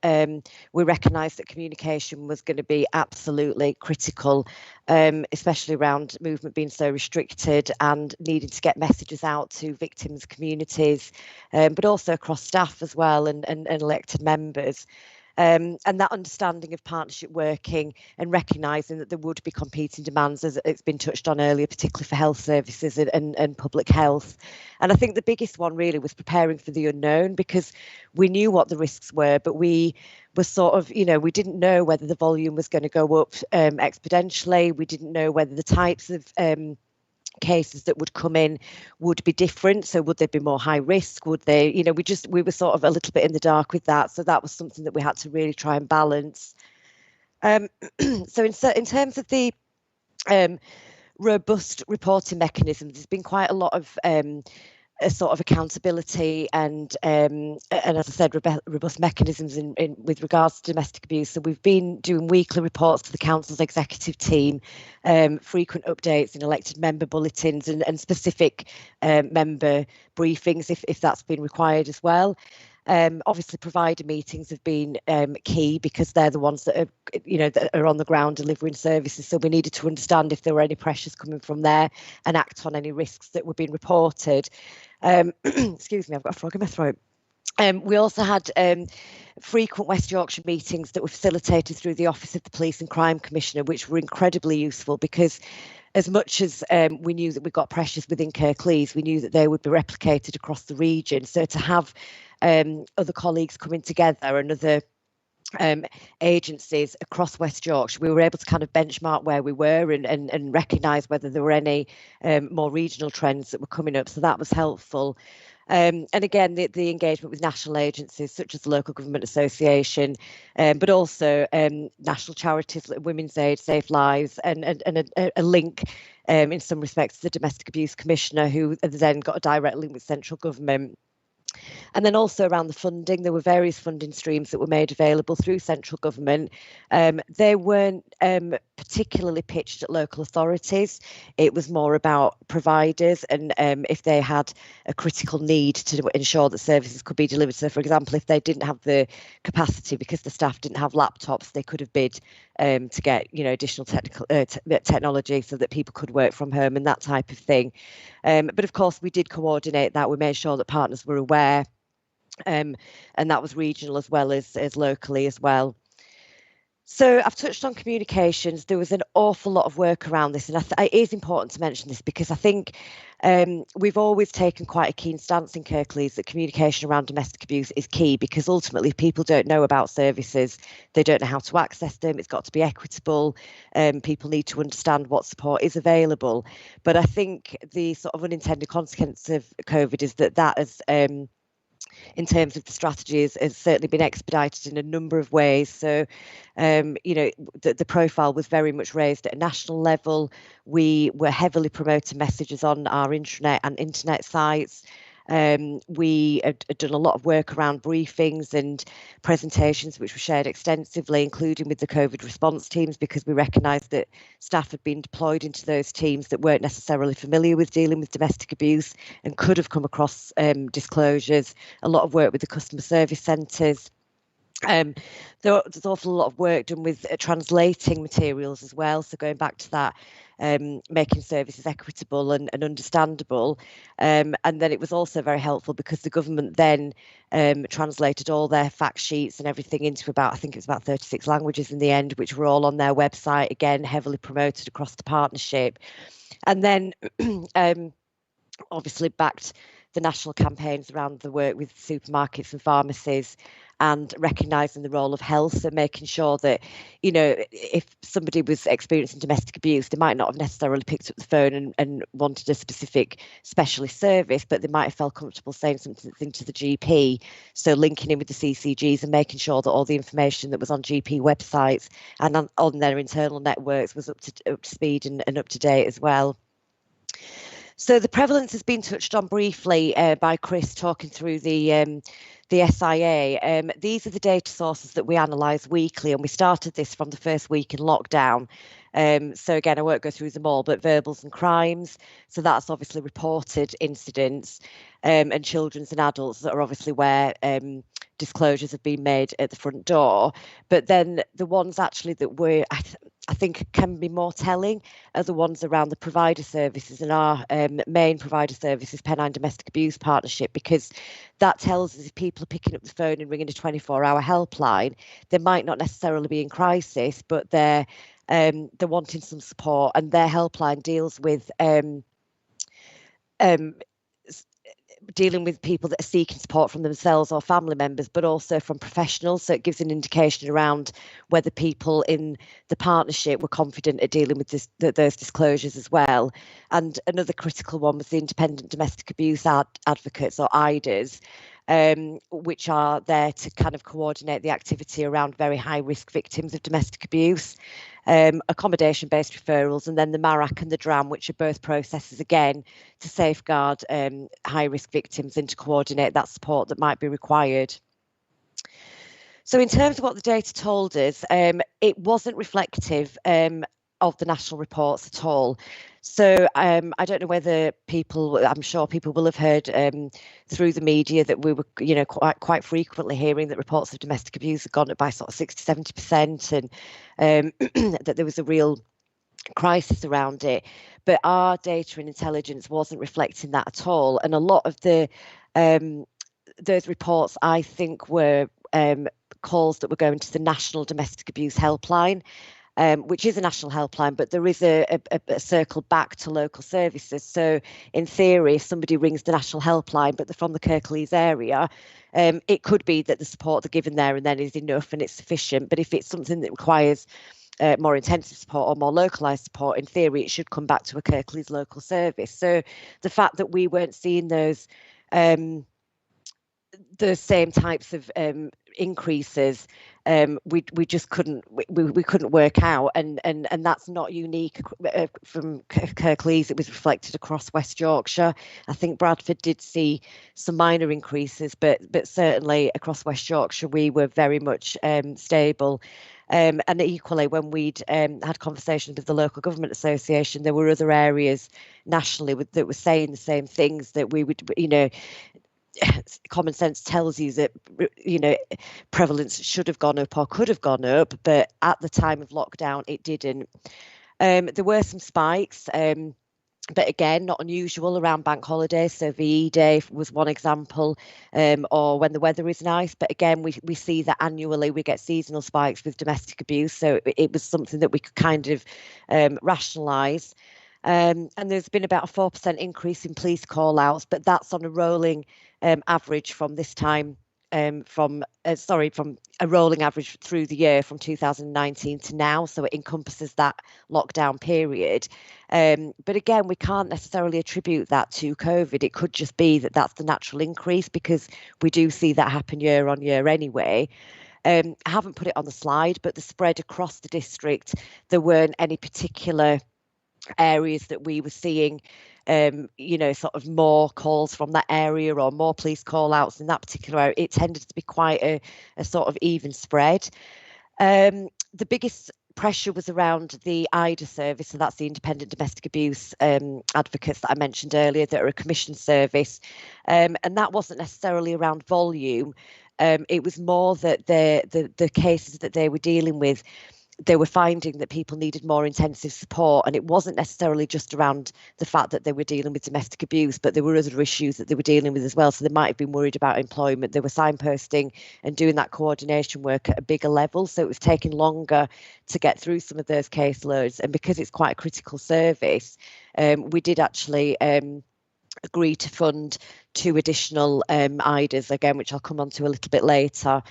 [SPEAKER 15] We recognised that communication was going to be absolutely critical, especially around movement being so restricted and needing to get messages out to victims, communities, but also across staff as well, and elected members. And that understanding of partnership working and recognising that there would be competing demands, as it's been touched on earlier, particularly for health services and public health. And I think the biggest one really was preparing for the unknown, because we knew what the risks were, but we were we didn't know whether the volume was going to go up exponentially. We didn't know whether the types of cases that would come in would be different. So would they be more high risk? Would they, you know, we were sort of a little bit in the dark with that. So that was something that we had to really try and balance. So in terms of the robust reporting mechanisms, there's been quite a lot of a sort of accountability and as I said, robust mechanisms in with regards to domestic abuse. So we've been doing weekly reports to the council's executive team, frequent updates in elected member bulletins and specific member briefings if that's been required as well. Obviously, provider meetings have been key because they're the ones that are, you know, that are on the ground delivering services. So we needed to understand if there were any pressures coming from there and act on any risks that were being reported. Excuse me, I've got a frog in my throat. We also had frequent West Yorkshire meetings that were facilitated through the Office of the Police and Crime Commissioner, which were incredibly useful because as much as we knew that we got pressures within Kirklees, we knew that they would be replicated across the region. So to have other colleagues coming together and other agencies across West Yorkshire, we were able to kind of benchmark where we were and recognise whether there were any more regional trends that were coming up. So that was helpful. And again, the engagement with national agencies such as the Local Government Association, but also national charities like Women's Aid, Safe Lives, and a link in some respects to the Domestic Abuse Commissioner, who then got a direct link with central government. And then also around the funding, there were various funding streams that were made available through central government. They weren't particularly pitched at local authorities. It was more about providers and if they had a critical need to ensure that services could be delivered. So, for example, if they didn't have the capacity because the staff didn't have laptops, they could have bid to get, you know, additional technical technology so that people could work from home and that type of thing. But of course, we did coordinate that. We made sure that partners were aware, and that was regional as well as locally as well. So I've touched on communications. There was an awful lot of work around this, and it is important to mention this because I think we've always taken quite a keen stance in Kirklees that communication around domestic abuse is key, because ultimately if people don't know about services, they don't know how to access them. It's got to be equitable. People need to understand what support is available. But I think the sort of unintended consequence of COVID is that has in terms of the strategies has certainly been expedited in a number of ways. So, you know, the profile was very much raised at a national level. We were heavily promoting messages on our intranet and internet sites. We had done a lot of work around briefings and presentations, which were shared extensively, including with the COVID response teams, because we recognised that staff had been deployed into those teams that weren't necessarily familiar with dealing with domestic abuse and could have come across disclosures. A lot of work with the customer service centres. There's an awful lot of work done with translating materials as well. So going back to that, making services equitable and understandable. And then it was also very helpful because the government then translated all their fact sheets and everything into about, I think it was about 36 languages in the end, which were all on their website, again, heavily promoted across the partnership. And then obviously backed the national campaigns around the work with supermarkets and pharmacies, and recognising the role of health, and making sure that, you know, if somebody was experiencing domestic abuse, they might not have necessarily picked up the phone and wanted a specific specialist service, but they might have felt comfortable saying something to the GP. So linking in with the CCGs and making sure that all the information that was on GP websites and on their internal networks was up to speed and up to date as well. So the prevalence has been touched on briefly by Chris talking through the SIA. These are the data sources that we analyse weekly, and we started this from the first week in lockdown. So again, I won't go through them all, but verbals and crimes. So that's obviously reported incidents, and children's and adults that are obviously where disclosures have been made at the front door. But then the ones actually that were, I think can be more telling are the ones around the provider services, and our main provider services, Pennine Domestic Abuse Partnership, because that tells us if people are picking up the phone and ringing a 24-hour helpline, they might not necessarily be in crisis, but they're wanting some support, and their helpline deals with dealing with people that are seeking support from themselves or family members, but also from professionals. So it gives an indication around whether people in the partnership were confident at dealing with those disclosures as well. And another critical one was the independent domestic abuse advocates, or IDAs, which are there to kind of coordinate the activity around very high risk victims of domestic abuse. Accommodation-based referrals, and then the MARAC and the DRAM, which are both processes again to safeguard high-risk victims and to coordinate that support that might be required. So in terms of what the data told us, it wasn't reflective of the national reports at all. So I don't know whether I'm sure people will have heard through the media that we were, quite frequently hearing that reports of domestic abuse had gone up by sort of 60–70%, and that there was a real crisis around it. But our data and intelligence wasn't reflecting that at all. And a lot of those reports, I think, were calls that were going to the National Domestic Abuse Helpline, which is a national helpline, but there is a circle back to local services. So in theory, if somebody rings the national helpline, but they're from the Kirklees area, it could be that the support they're given there and then is enough and it's sufficient. But if it's something that requires more intensive support or more localised support, in theory, it should come back to a Kirklees local service. So the fact that we weren't seeing those the same types of increases, we just couldn't work out, and that's not unique from Kirklees. It was reflected across West Yorkshire. I think Bradford did see some minor increases, but certainly across West Yorkshire we were very much stable. And equally, when we'd had conversations with the local government association, there were other areas nationally that were saying the same things, that we would, common sense tells you that, prevalence should have gone up or could have gone up, but at the time of lockdown, it didn't. There were some spikes, but again, not unusual around bank holidays. So VE Day was one example, or when the weather is nice. But again, we see that annually we get seasonal spikes with domestic abuse. So it was something that we could kind of rationalise. And there's been about a 4% increase in police call-outs, but that's on a rolling average from this time, from a rolling average through the year from 2019 to now. So it encompasses that lockdown period. But again, we can't necessarily attribute that to COVID. It could just be that that's the natural increase, because we do see that happen year on year anyway. I haven't put it on the slide, but the spread across the district, there weren't any particular areas that we were seeing sort of more calls from that area or more police call outs in that particular area. It tended to be quite a sort of even spread. The biggest pressure was around the IDA service, so that's the independent domestic abuse advocates that I mentioned earlier, that are a commissioned service, and that wasn't necessarily around volume. It was more that the cases that they were dealing with, they were finding that people needed more intensive support, and it wasn't necessarily just around the fact that they were dealing with domestic abuse, but there were other issues that they were dealing with as well. So they might have been worried about employment. They were signposting and doing that coordination work at a bigger level, so it was taking longer to get through some of those caseloads. And because it's quite a critical service, we did actually agree to fund 2 additional IDAs, again, which I'll come on to a little bit later.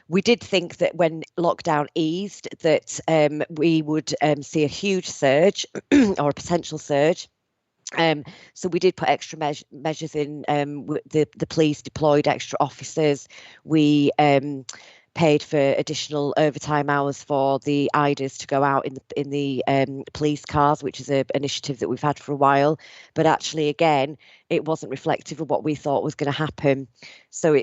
[SPEAKER 15] We did think that when lockdown eased, that we would see a huge surge or a potential surge. So we did put extra measures in. The police deployed extra officers. We paid for additional overtime hours for the IDAs to go out in the police cars, which is an initiative that we've had for a while. But actually, again, it wasn't reflective of what we thought was going to happen. So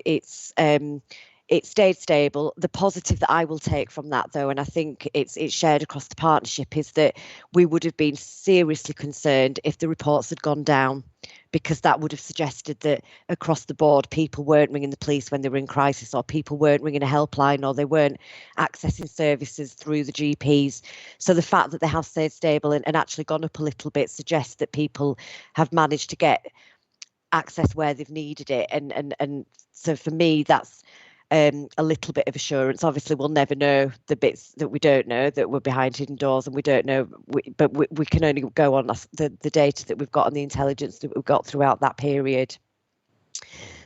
[SPEAKER 15] it stayed stable. The positive that I will take from that, though, and I think it's shared across the partnership, is that we would have been seriously concerned if the reports had gone down, because that would have suggested that across the board people weren't ringing the police when they were in crisis, or people weren't ringing a helpline, or they weren't accessing services through the GPs. So the fact that they have stayed stable and actually gone up a little bit suggests that people have managed to get access where they've needed it. And so for me, that's a little bit of assurance. Obviously, we'll never know the bits that we don't know, that we're behind hidden doors, and we don't know, but we can only go on the data that we've got and the intelligence that we've got throughout that period.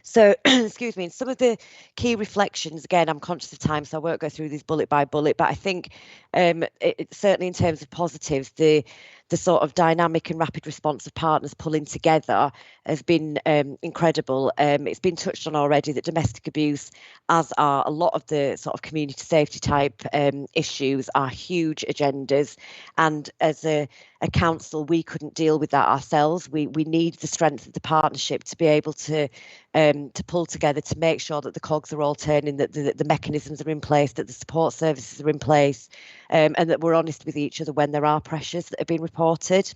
[SPEAKER 15] So, excuse me, and some of the key reflections, again, I'm conscious of time, so I won't go through these bullet by bullet, but I think certainly in terms of positives, the sort of dynamic and rapid response of partners pulling together has been incredible. It's been touched on already that domestic abuse, as are a lot of the sort of community safety type issues, are huge agendas. And as a council, we couldn't deal with that ourselves. We need the strength of the partnership to be able to pull together to make sure that the cogs are all turning, that the mechanisms are in place, that the support services are in place, and that we're honest with each other when there are pressures that have been reported.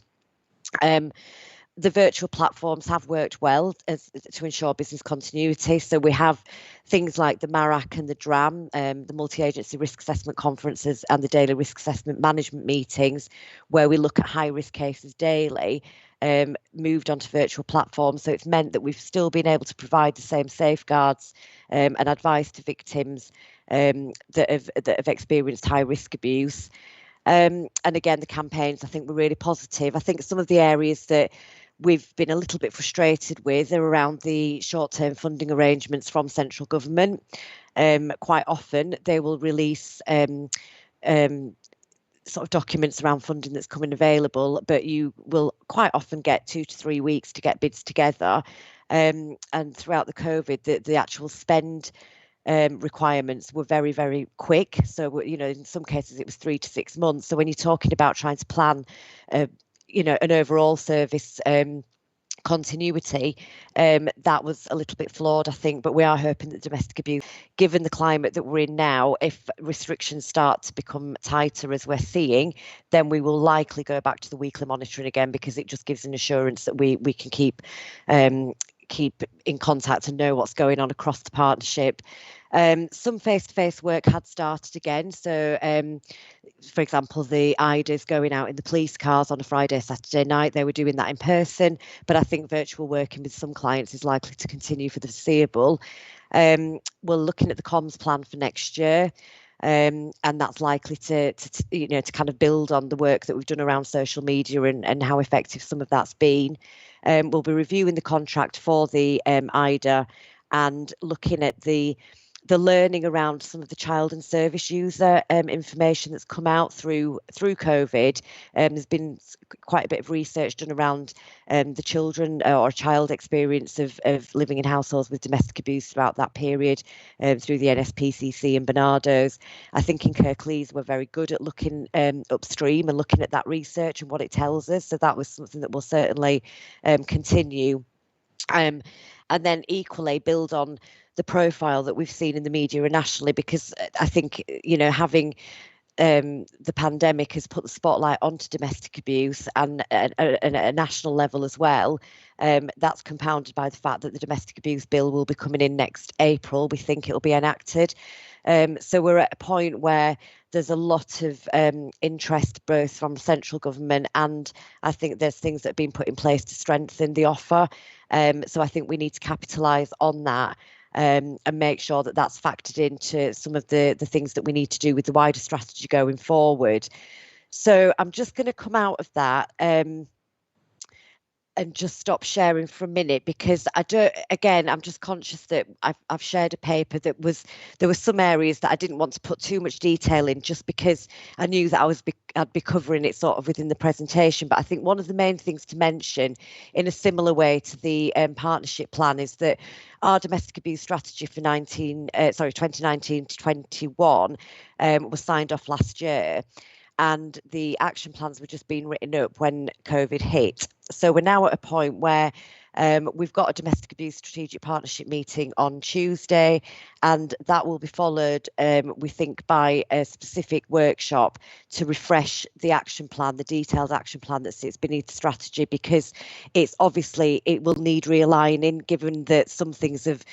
[SPEAKER 15] The virtual platforms have worked well to ensure business continuity. So we have things like the MARAC and the DRAM, the multi-agency risk assessment conferences and the daily risk assessment management meetings, where we look at high-risk cases daily, moved onto virtual platforms. So it's meant that we've still been able to provide the same safeguards and advice to victims that have experienced high-risk abuse. And again, the campaigns, I think, were really positive. I think some of the areas that we've been a little bit frustrated with are around the short-term funding arrangements from central government. Quite often they will release sort of documents around funding that's coming available, but you will quite often get 2 to 3 weeks to get bids together. And throughout the COVID, the actual spend requirements were very, very quick. So, in some cases it was 3 to 6 months. So when you're talking about trying to plan, an overall service continuity, that was a little bit flawed, I think. But we are hoping that domestic abuse, given the climate that we're in now, if restrictions start to become tighter as we're seeing, then we will likely go back to the weekly monitoring again, because it just gives an assurance that we can keep in contact and know what's going on across the partnership. Some face-to-face work had started again. So, for example, the IDAs going out in the police cars on a Friday, Saturday night, they were doing that in person. But I think virtual working with some clients is likely to continue for the foreseeable. We're looking at the comms plan for next year. And that's likely to kind of build on the work that we've done around social media and how effective some of that's been. We'll be reviewing the contract for the IDA and looking at the learning around some of the child and service user information that's come out through COVID. There's been quite a bit of research done around the children or child experience of living in households with domestic abuse throughout that period, through the NSPCC and Barnardo's. I think in Kirklees we're very good at looking upstream and looking at that research and what it tells us. So that was something that will certainly continue. And then equally build on the profile that we've seen in the media and nationally, because I think, having the pandemic has put the spotlight onto domestic abuse and at a national level as well. That's compounded by the fact that the domestic abuse bill will be coming in next April. We think it will be enacted. So we're at a point where there's a lot of interest both from central government, and I think there's things that have been put in place to strengthen the offer. So I think we need to capitalise on that. And make sure that that's factored into some of the things that we need to do with the wider strategy going forward. So I'm just going to come out of that and just stop sharing for a minute, because I'm just conscious that I've shared a paper there were some areas that I didn't want to put too much detail in, just because I knew that I'd be covering it sort of within the presentation. But I think one of the main things to mention, in a similar way to the partnership plan, is that our domestic abuse strategy for 2019 to 21 was signed off last year, and the action plans were just being written up when COVID hit. So we're now at a point where we've got a domestic abuse strategic partnership meeting on Tuesday, and that will be followed, we think, by a specific workshop to refresh the action plan, the detailed action plan that sits beneath the strategy, because it will need realigning, given that some things have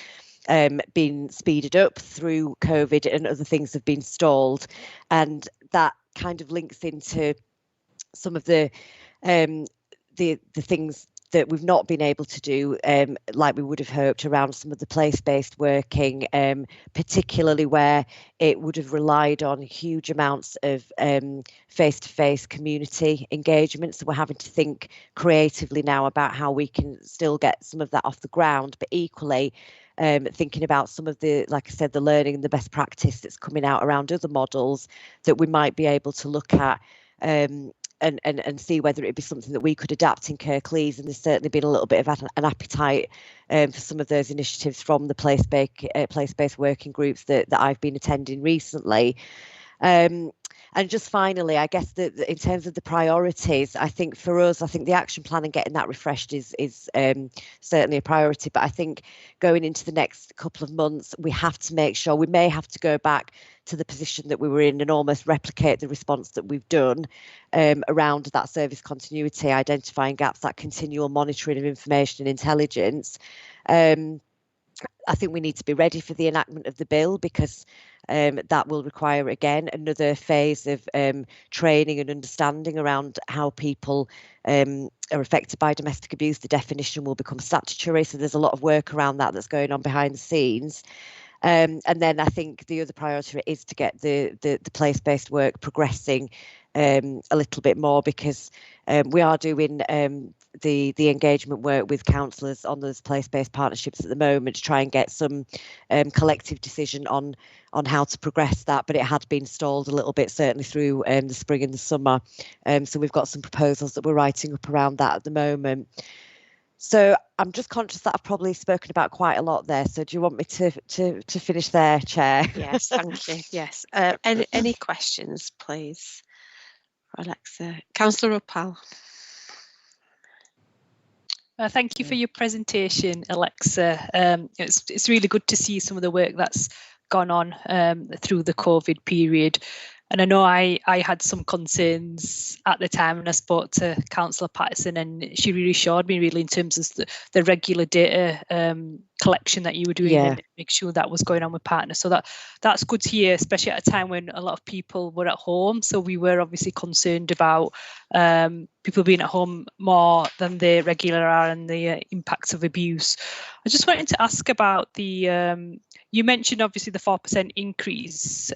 [SPEAKER 15] been speeded up through COVID and other things have been stalled. And that kind of links into some of the things that we've not been able to do like we would have hoped around some of the place-based working, particularly where it would have relied on huge amounts of face-to-face community engagement. So we're having to think creatively now about how we can still get some of that off the ground, but equally thinking about some of the, like I said, the learning and the best practice that's coming out around other models that we might be able to look at and see whether it'd be something that we could adapt in Kirklees. And there's certainly been a little bit of an appetite for some of those initiatives from the place-based working groups that I've been attending recently. And just finally, I guess that in terms of the priorities, I think for us, I think the action plan and getting that refreshed is certainly a priority. But I think going into the next couple of months, we have to make sure, we may have to go back to the position that we were in and almost replicate the response that we've done around that service continuity, identifying gaps, that continual monitoring of information and intelligence. I think we need to be ready for the enactment of the bill, because that will require, again, another phase of training and understanding around how people are affected by domestic abuse. The definition will become statutory, so there's a lot of work around that that's going on behind the scenes. And then I think the other priority is to get the place-based work progressing a little bit more, because we are doing the engagement work with councillors on those place-based partnerships at the moment to try and get some collective decision on how to progress that, but it had been stalled a little bit, certainly through the spring and the summer. So we've got some proposals that we're writing up around that at the moment. So I'm just conscious that I've probably spoken about quite a lot there. So do you want me to finish there, Chair?
[SPEAKER 1] Yes, thank you. Yes. Any questions, please, for Alexa? Councillor Uppal.
[SPEAKER 4] Thank you for your presentation, Alexa. It's really good to see some of the work that's gone on through the COVID period. And I know I had some concerns at the time when I spoke to Councillor Patterson, and she reassured me really in terms of the regular data collection that you were doing, and make sure that was going on with partners. So that's good to hear, especially at a time when a lot of people were at home. So we were obviously concerned about people being at home more than they regular are, and the impacts of abuse. I just wanted to ask about the, you mentioned obviously the 4% increase.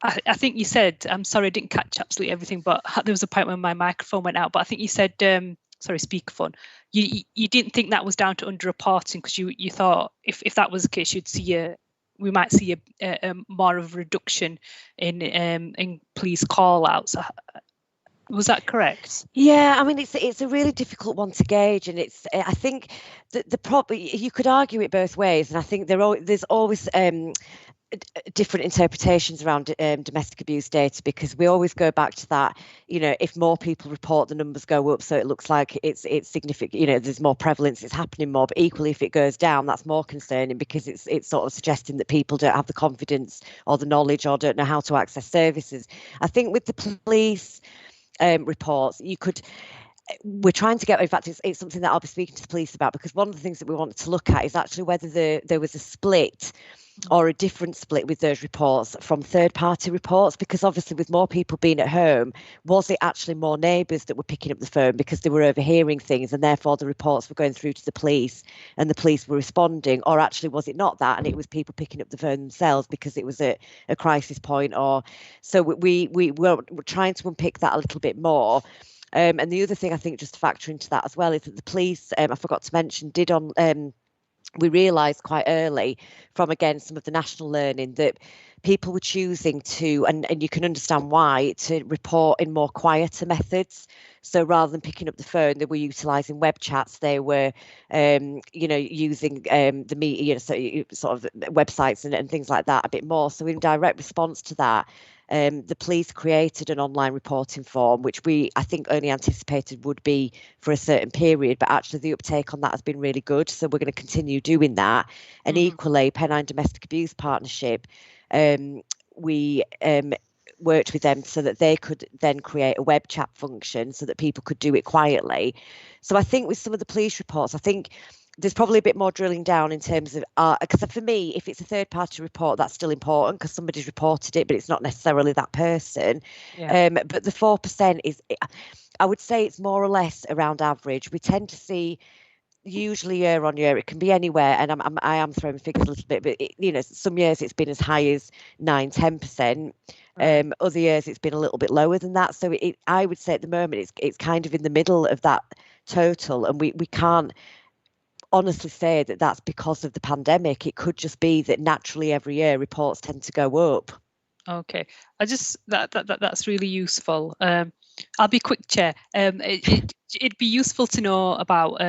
[SPEAKER 4] I think you said, I'm sorry, I didn't catch absolutely everything, but there was a point when my microphone went out, but I think you said, sorry, speakerphone, you didn't think that was down to underreporting, because you thought if that was the case, we might see a more of a reduction in police call outs. Was that correct?
[SPEAKER 15] Yeah, I mean, it's a really difficult one to gauge, and I think the problem, you could argue it both ways, and I think there's always different interpretations around domestic abuse data, because we always go back to that, if more people report, the numbers go up, so it looks like it's significant, there's more prevalence, it's happening more. But equally, if it goes down, that's more concerning, because it's sort of suggesting that people don't have the confidence or the knowledge or don't know how to access services. I think with the police reports, we're trying to get, in fact, it's something that I'll be speaking to the police about, because one of the things that we wanted to look at is actually whether there was a split or a different split with those reports from third-party reports, because obviously with more people being at home, was it actually more neighbours that were picking up the phone because they were overhearing things, and therefore the reports were going through to the police and the police were responding, or actually was it not that, and it was people picking up the phone themselves because it was a crisis point? Or so we're trying to unpick that a little bit more. And the other thing I think just to factor into that as well is that the police, I forgot to mention, we realised quite early from, again, some of the national learning that people were choosing to, and you can understand why, to report in more quieter methods. So rather than picking up the phone, they were utilising web chats. They were, using the media, so sort of websites and things like that a bit more. So in direct response to that, the police created an online reporting form, which I think only anticipated would be for a certain period, but actually the uptake on that has been really good. So we're going to continue doing that. And equally, Pennine Domestic Abuse Partnership, we worked with them so that they could then create a web chat function so that people could do it quietly. So I think with some of the police reports, I think there's probably a bit more drilling down in terms of, because for me, if it's a third party report, that's still important because somebody's reported it, but it's not necessarily that person. Yeah. But the 4% is, I would say it's more or less around average. We tend to see usually year on year, it can be anywhere, and I am throwing figures a little bit, but some years it's been as high as 9-10%. Right. Other years it's been a little bit lower than that. So I would say at the moment it's kind of in the middle of that total, and we can't honestly say that that's because of the pandemic. It could just be that naturally every year reports tend to go up.
[SPEAKER 4] Okay, I just that's really useful. I'll be quick, Chair. It'd be useful to know about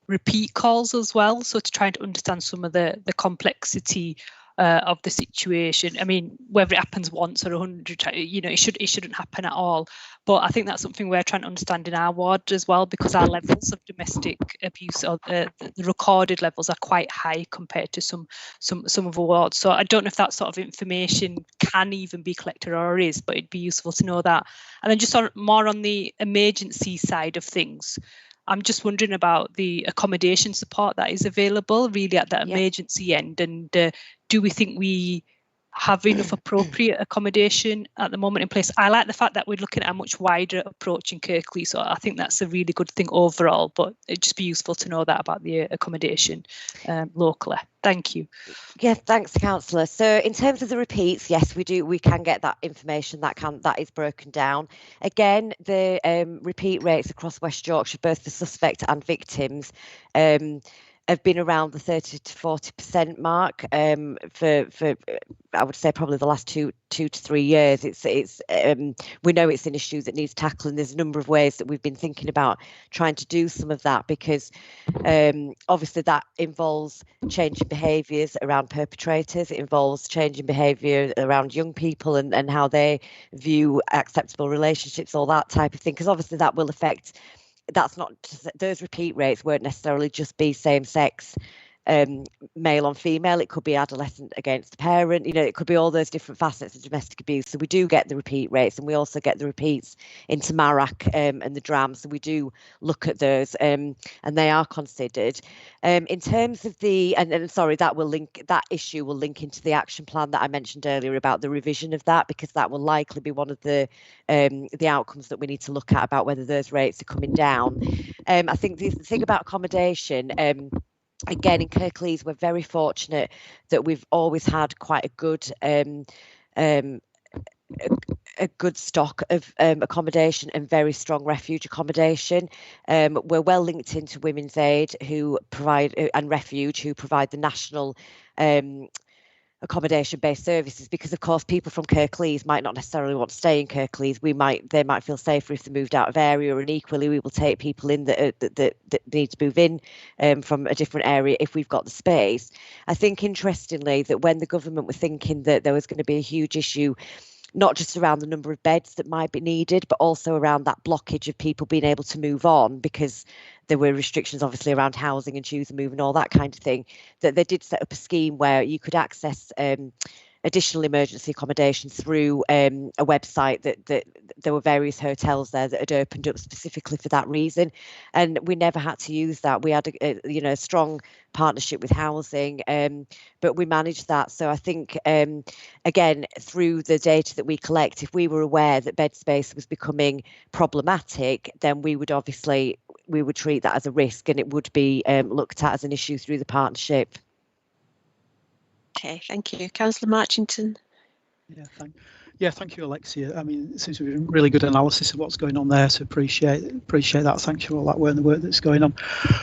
[SPEAKER 4] repeat calls as well, so to try to understand some of the complexity of the situation. I mean, whether it happens once or 100 times, you know, it shouldn't happen at all. But I think that's something we're trying to understand in our ward as well, because our levels of domestic abuse, or the recorded levels, are quite high compared to some of the wards. So I don't know if that sort of information can even be collected or is, but it'd be useful to know that. And then just more on the emergency side of things, I'm just wondering about the accommodation support that is available really at that emergency end, and do we think we have enough appropriate accommodation at the moment in place? I like the fact that we're looking at a much wider approach in Kirklees, so I think that's a really good thing overall, but it'd just be useful to know that about the accommodation locally. Thank you.
[SPEAKER 15] Yeah, thanks, Councillor. So in terms of the repeats, yes, we can get that information that is broken down. Again, the repeat rates across West Yorkshire, both for suspect and victims, have been around the 30 to 40% mark for I would say probably the last two to 3 years. It's we know it's an issue that needs tackling. There's a number of ways that we've been thinking about trying to do some of that, because obviously that involves changing behaviours around perpetrators. It involves changing behaviour around young people and how they view acceptable relationships, all that type of thing, because obviously that will affect. That's not, those repeat rates won't necessarily just be same-sex male on female. It could be adolescent against a parent, you know, it could be all those different facets of domestic abuse. So we do get the repeat rates, and we also get the repeats into MARAC and the DRAM, so we do look at those and they are considered. In terms of the, and sorry, that issue will link into the action plan that I mentioned earlier about the revision of that, because that will likely be one of the outcomes that we need to look at about whether those rates are coming down. I think the thing about accommodation, again, in Kirklees, we're very fortunate that we've always had quite a good stock of accommodation and very strong refuge accommodation. We're well linked into Women's Aid, who provide, and Refuge, who provide the national accommodation-based services, because of course people from Kirklees might not necessarily want to stay in Kirklees. They might feel safer if they moved out of area, and equally we will take people in that need to move in from a different area if we've got the space. I think interestingly that when the government were thinking that there was going to be a huge issue, not just around the number of beds that might be needed, but also around that blockage of people being able to move on, because there were restrictions obviously around housing and choose and move and all that kind of thing, that they did set up a scheme where you could access additional emergency accommodation through a website that there were various hotels there that had opened up specifically for that reason, and we never had to use that. We had a strong partnership with housing, but we managed that. So I think again, through the data that we collect, if we were aware that bed space was becoming problematic, then we would treat that as a risk, and it would be looked at as an issue through the partnership.
[SPEAKER 1] Okay, thank you. Councillor Marchington.
[SPEAKER 2] Yeah, thank you, Alexia. I mean, it seems to be a really good analysis of what's going on there, so appreciate that. Thanks for all that work and the work that's going on.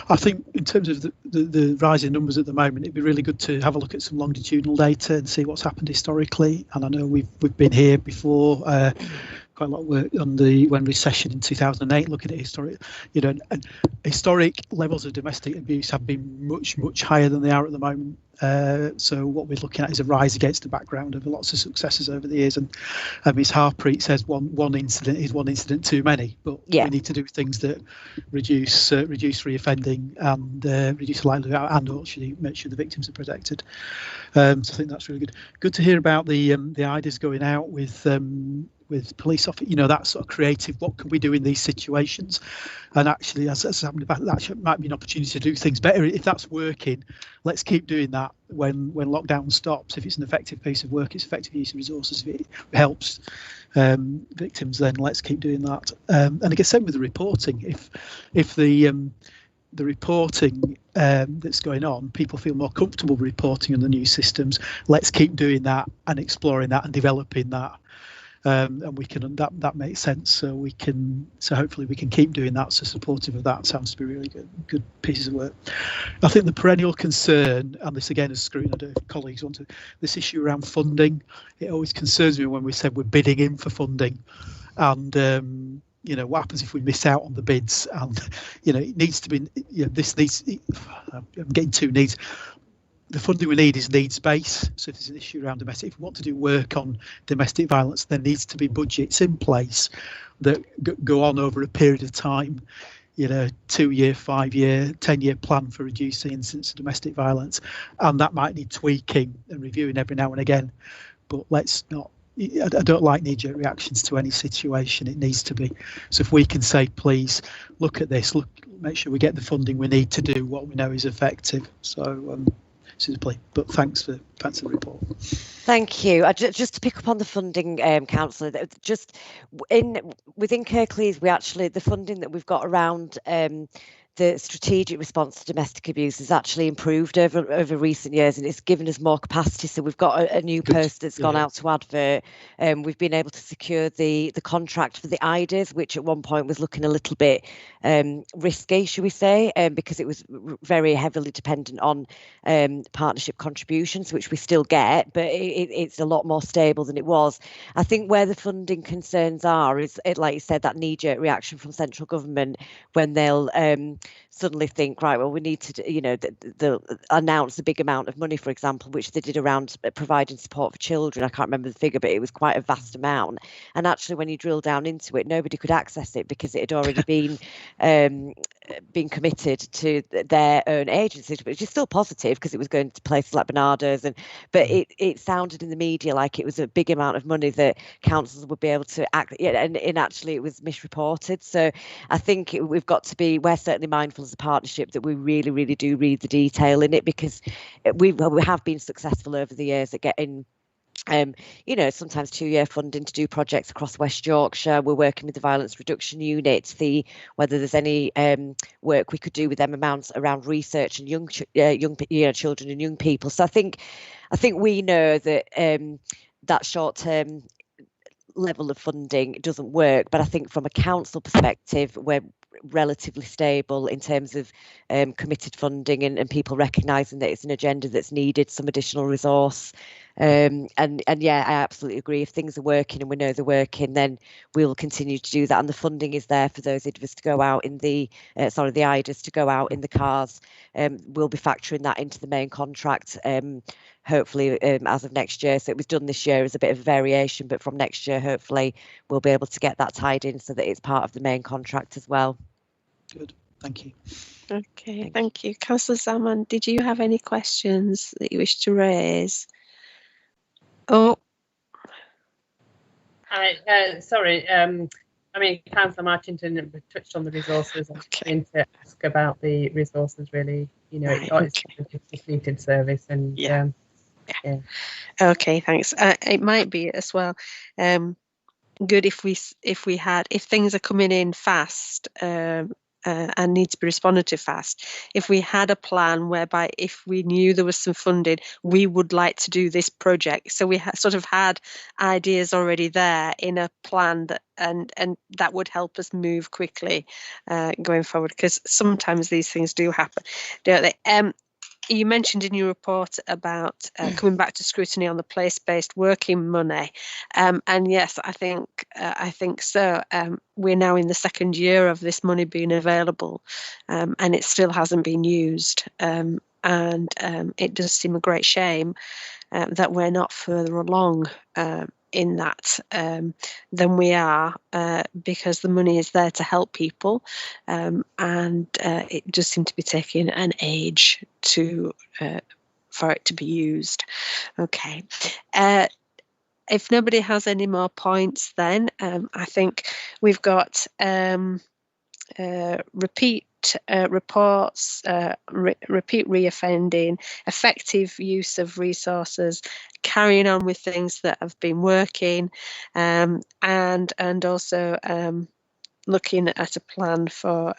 [SPEAKER 2] I think in terms of the rising numbers at the moment, it'd be really good to have a look at some longitudinal data and see what's happened historically. And I know we've been here before, quite a lot of work on the recession in 2008, looking at historic, and historic levels of domestic abuse have been much higher than they are at the moment. So what we're looking at is a rise against the background of lots of successes over the years. And Ms. Harpreet says one incident is one incident too many, but we need to do things that reduce reoffending and reduce the likelihood, and actually make sure the victims are protected. So I think that's really good. Good to hear about the ideas going out with police officers, that sort of creative, what can we do in these situations? And actually, as happened, that might be an opportunity to do things better. If that's working, let's keep doing that when lockdown stops. If it's an effective piece of work, it's effective use of resources, if it helps victims, then let's keep doing that. And I guess same with the reporting. If the reporting that's going on, people feel more comfortable reporting on the new systems, let's keep doing that and exploring that and developing that. and we can that makes sense. So hopefully we can keep doing that. So supportive of that sounds to be really good pieces of work. I think the perennial concern, and this again is Scrutiny, I don't know if colleagues want to, this issue around funding, it always concerns me when we said we're bidding in for funding, and you know, what happens if we miss out on the bids? And you know, it needs to be, you know, this needs, I'm getting two needs. The funding we need is needs based. So if there's an issue around domestic, if we want to do work on domestic violence, there needs to be budgets in place that go on over a period of time. You know, 2-year, 5-year, 10-year plan for reducing incidents of domestic violence, and that might need tweaking and reviewing every now and again. But let's not. I don't like knee-jerk reactions to any situation. It needs to be. So if we can say, please look at this, make sure we get the funding we need to do what we know is effective. So. Simply, but thanks for the report.
[SPEAKER 15] Thank you. Just to pick up on the funding, Councillor, just within Kirklees, the funding that we've got around the strategic response to domestic abuse has actually improved over recent years, and it's given us more capacity. So we've got a new post that's gone out to advert. We've been able to secure the contract for the IDAs, which at one point was looking a little bit risky, should we say, because it was very heavily dependent on partnership contributions, which we still get, but it's a lot more stable than it was. I think where the funding concerns are is, like you said, that knee-jerk reaction from central government when they'll suddenly think, right, well, we need to, you know, they'll announce a big amount of money, for example, which they did around providing support for children. I can't remember the figure, but it was quite a vast amount. And actually, when you drill down into it, nobody could access it because it had already been committed to their own agencies, which is still positive because it was going to places like Bernardo's. But it sounded in the media like it was a big amount of money that councils would be able to act, and actually it was misreported. So I think we've got to be, we're certainly mindful as a partnership that we really, really do read the detail in it, because we have been successful over the years at getting you know, sometimes 2-year funding to do projects across West Yorkshire. We're working with the Violence Reduction Unit to see whether there's any work we could do with them amounts around research and young children and young people. So I think we know that that short-term level of funding doesn't work, but I think from a council perspective, we're relatively stable in terms of committed funding and people recognising that it's an agenda that's needed some additional resource. And yeah, I absolutely agree. If things are working and we know they're working, then we'll continue to do that. And the funding is there for those IDVAs to go out in the IDAs to go out in the cars. We'll be factoring that into the main contract, hopefully as of next year. So it was done this year as a bit of a variation, but from next year, hopefully we'll be able to get that tied in so that it's part of the main contract as well.
[SPEAKER 2] Good, thank you.
[SPEAKER 1] Okay, thank you. Councillor Salmon, did you have any questions that you wish to raise? Oh.
[SPEAKER 5] Sorry, I mean, Councillor Marchington touched on the resources. I was going to ask about the resources, really. You know, it's a completed service, and yeah.
[SPEAKER 1] Okay, thanks. It might be as well good if things are coming in fast and need to be responded to fast. If we had a plan whereby if we knew there was some funding, we would like to do this project. So we sort of had ideas already there in a plan that and that would help us move quickly going forward, because sometimes these things do happen, don't they? You mentioned in your report about coming back to scrutiny on the place-based working money, and yes, I think so. We're now in the second year of this money being available, and it still hasn't been used, and it does seem a great shame that we're not further along in that than we are, because the money is there to help people, and it does seem to be taking an age for it to be used. Okay. If nobody has any more points, then I think we've got repeat reports, repeat reoffending, effective use of resources, carrying on with things that have been working, and also looking at a plan for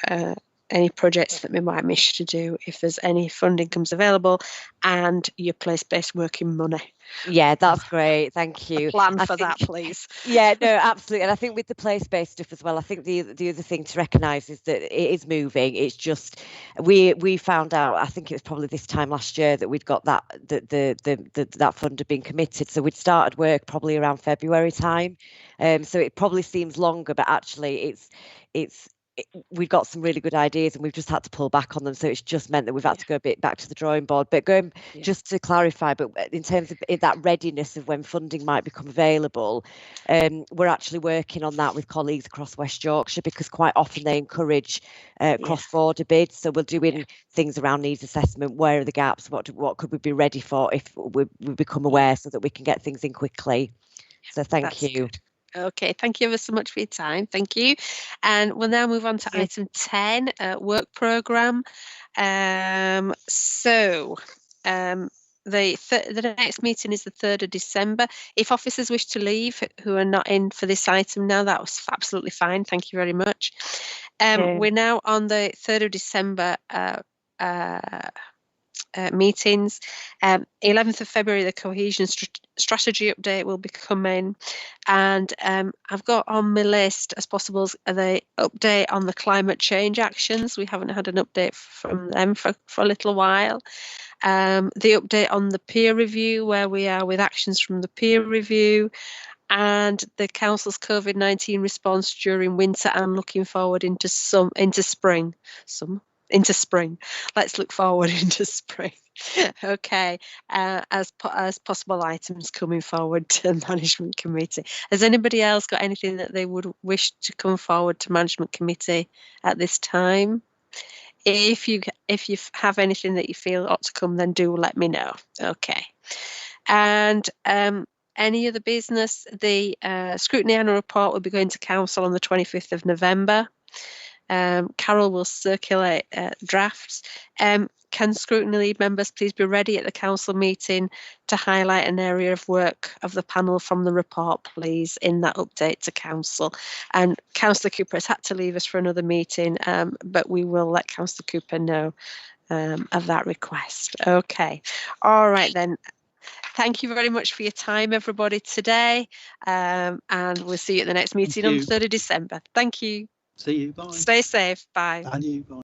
[SPEAKER 1] any projects that we might miss to do if there's any funding comes available, and your place-based working money.
[SPEAKER 15] Yeah, that's great. Thank you.
[SPEAKER 1] Plan for that, please.
[SPEAKER 15] Yeah, no, absolutely. And I think with the place-based stuff as well, I think the other thing to recognise is that it is moving. It's just we found out, I think it was probably this time last year, that we'd got that that fund had been committed. So we'd started work probably around February time. So it probably seems longer, but actually we've got some really good ideas and we've just had to pull back on them, so it's just meant that we've had to go a bit back to the drawing board. But just to clarify, but in terms of that readiness of when funding might become available, we're actually working on that with colleagues across West Yorkshire, because quite often they encourage cross-border bids. So we're doing things around needs assessment. Where are the gaps? What could we be ready for if we become aware, so that we can get things in quickly. So thank you.
[SPEAKER 1] Good. Okay, thank you ever so much for your time. Thank you. And we'll now move on to item 10, work programme. The next meeting is the 3rd of December. If officers wish to leave who are not in for this item now, that was absolutely fine. Thank you very much. We're now on the 3rd of December meetings. 11th of February, the cohesion strategy update will be coming, and I've got on my list as possible the update on the climate change actions. We haven't had an update from them for a little while. The update on the peer review, where we are with actions from the peer review, and the council's COVID-19 response during winter and looking forward into spring. Let's look forward into spring. Okay, as possible items coming forward to the management committee. Has anybody else got anything that they would wish to come forward to management committee at this time? If you have anything that you feel ought to come, then do let me know. Okay, and any other business? The Scrutiny annual report will be going to council on the 25th of November. Carol will circulate drafts. Can Scrutiny members please be ready at the council meeting to highlight an area of work of the panel from the report, please, in that update to council? And Councillor Cooper has had to leave us for another meeting, but we will let Councillor Cooper know of that request. Okay, all right then. Thank you very much for your time, everybody, today, and we'll see you at the next meeting on the 3rd of December. Thank you.
[SPEAKER 2] See you. Bye.
[SPEAKER 1] Stay safe. Bye.
[SPEAKER 2] And you. Bye.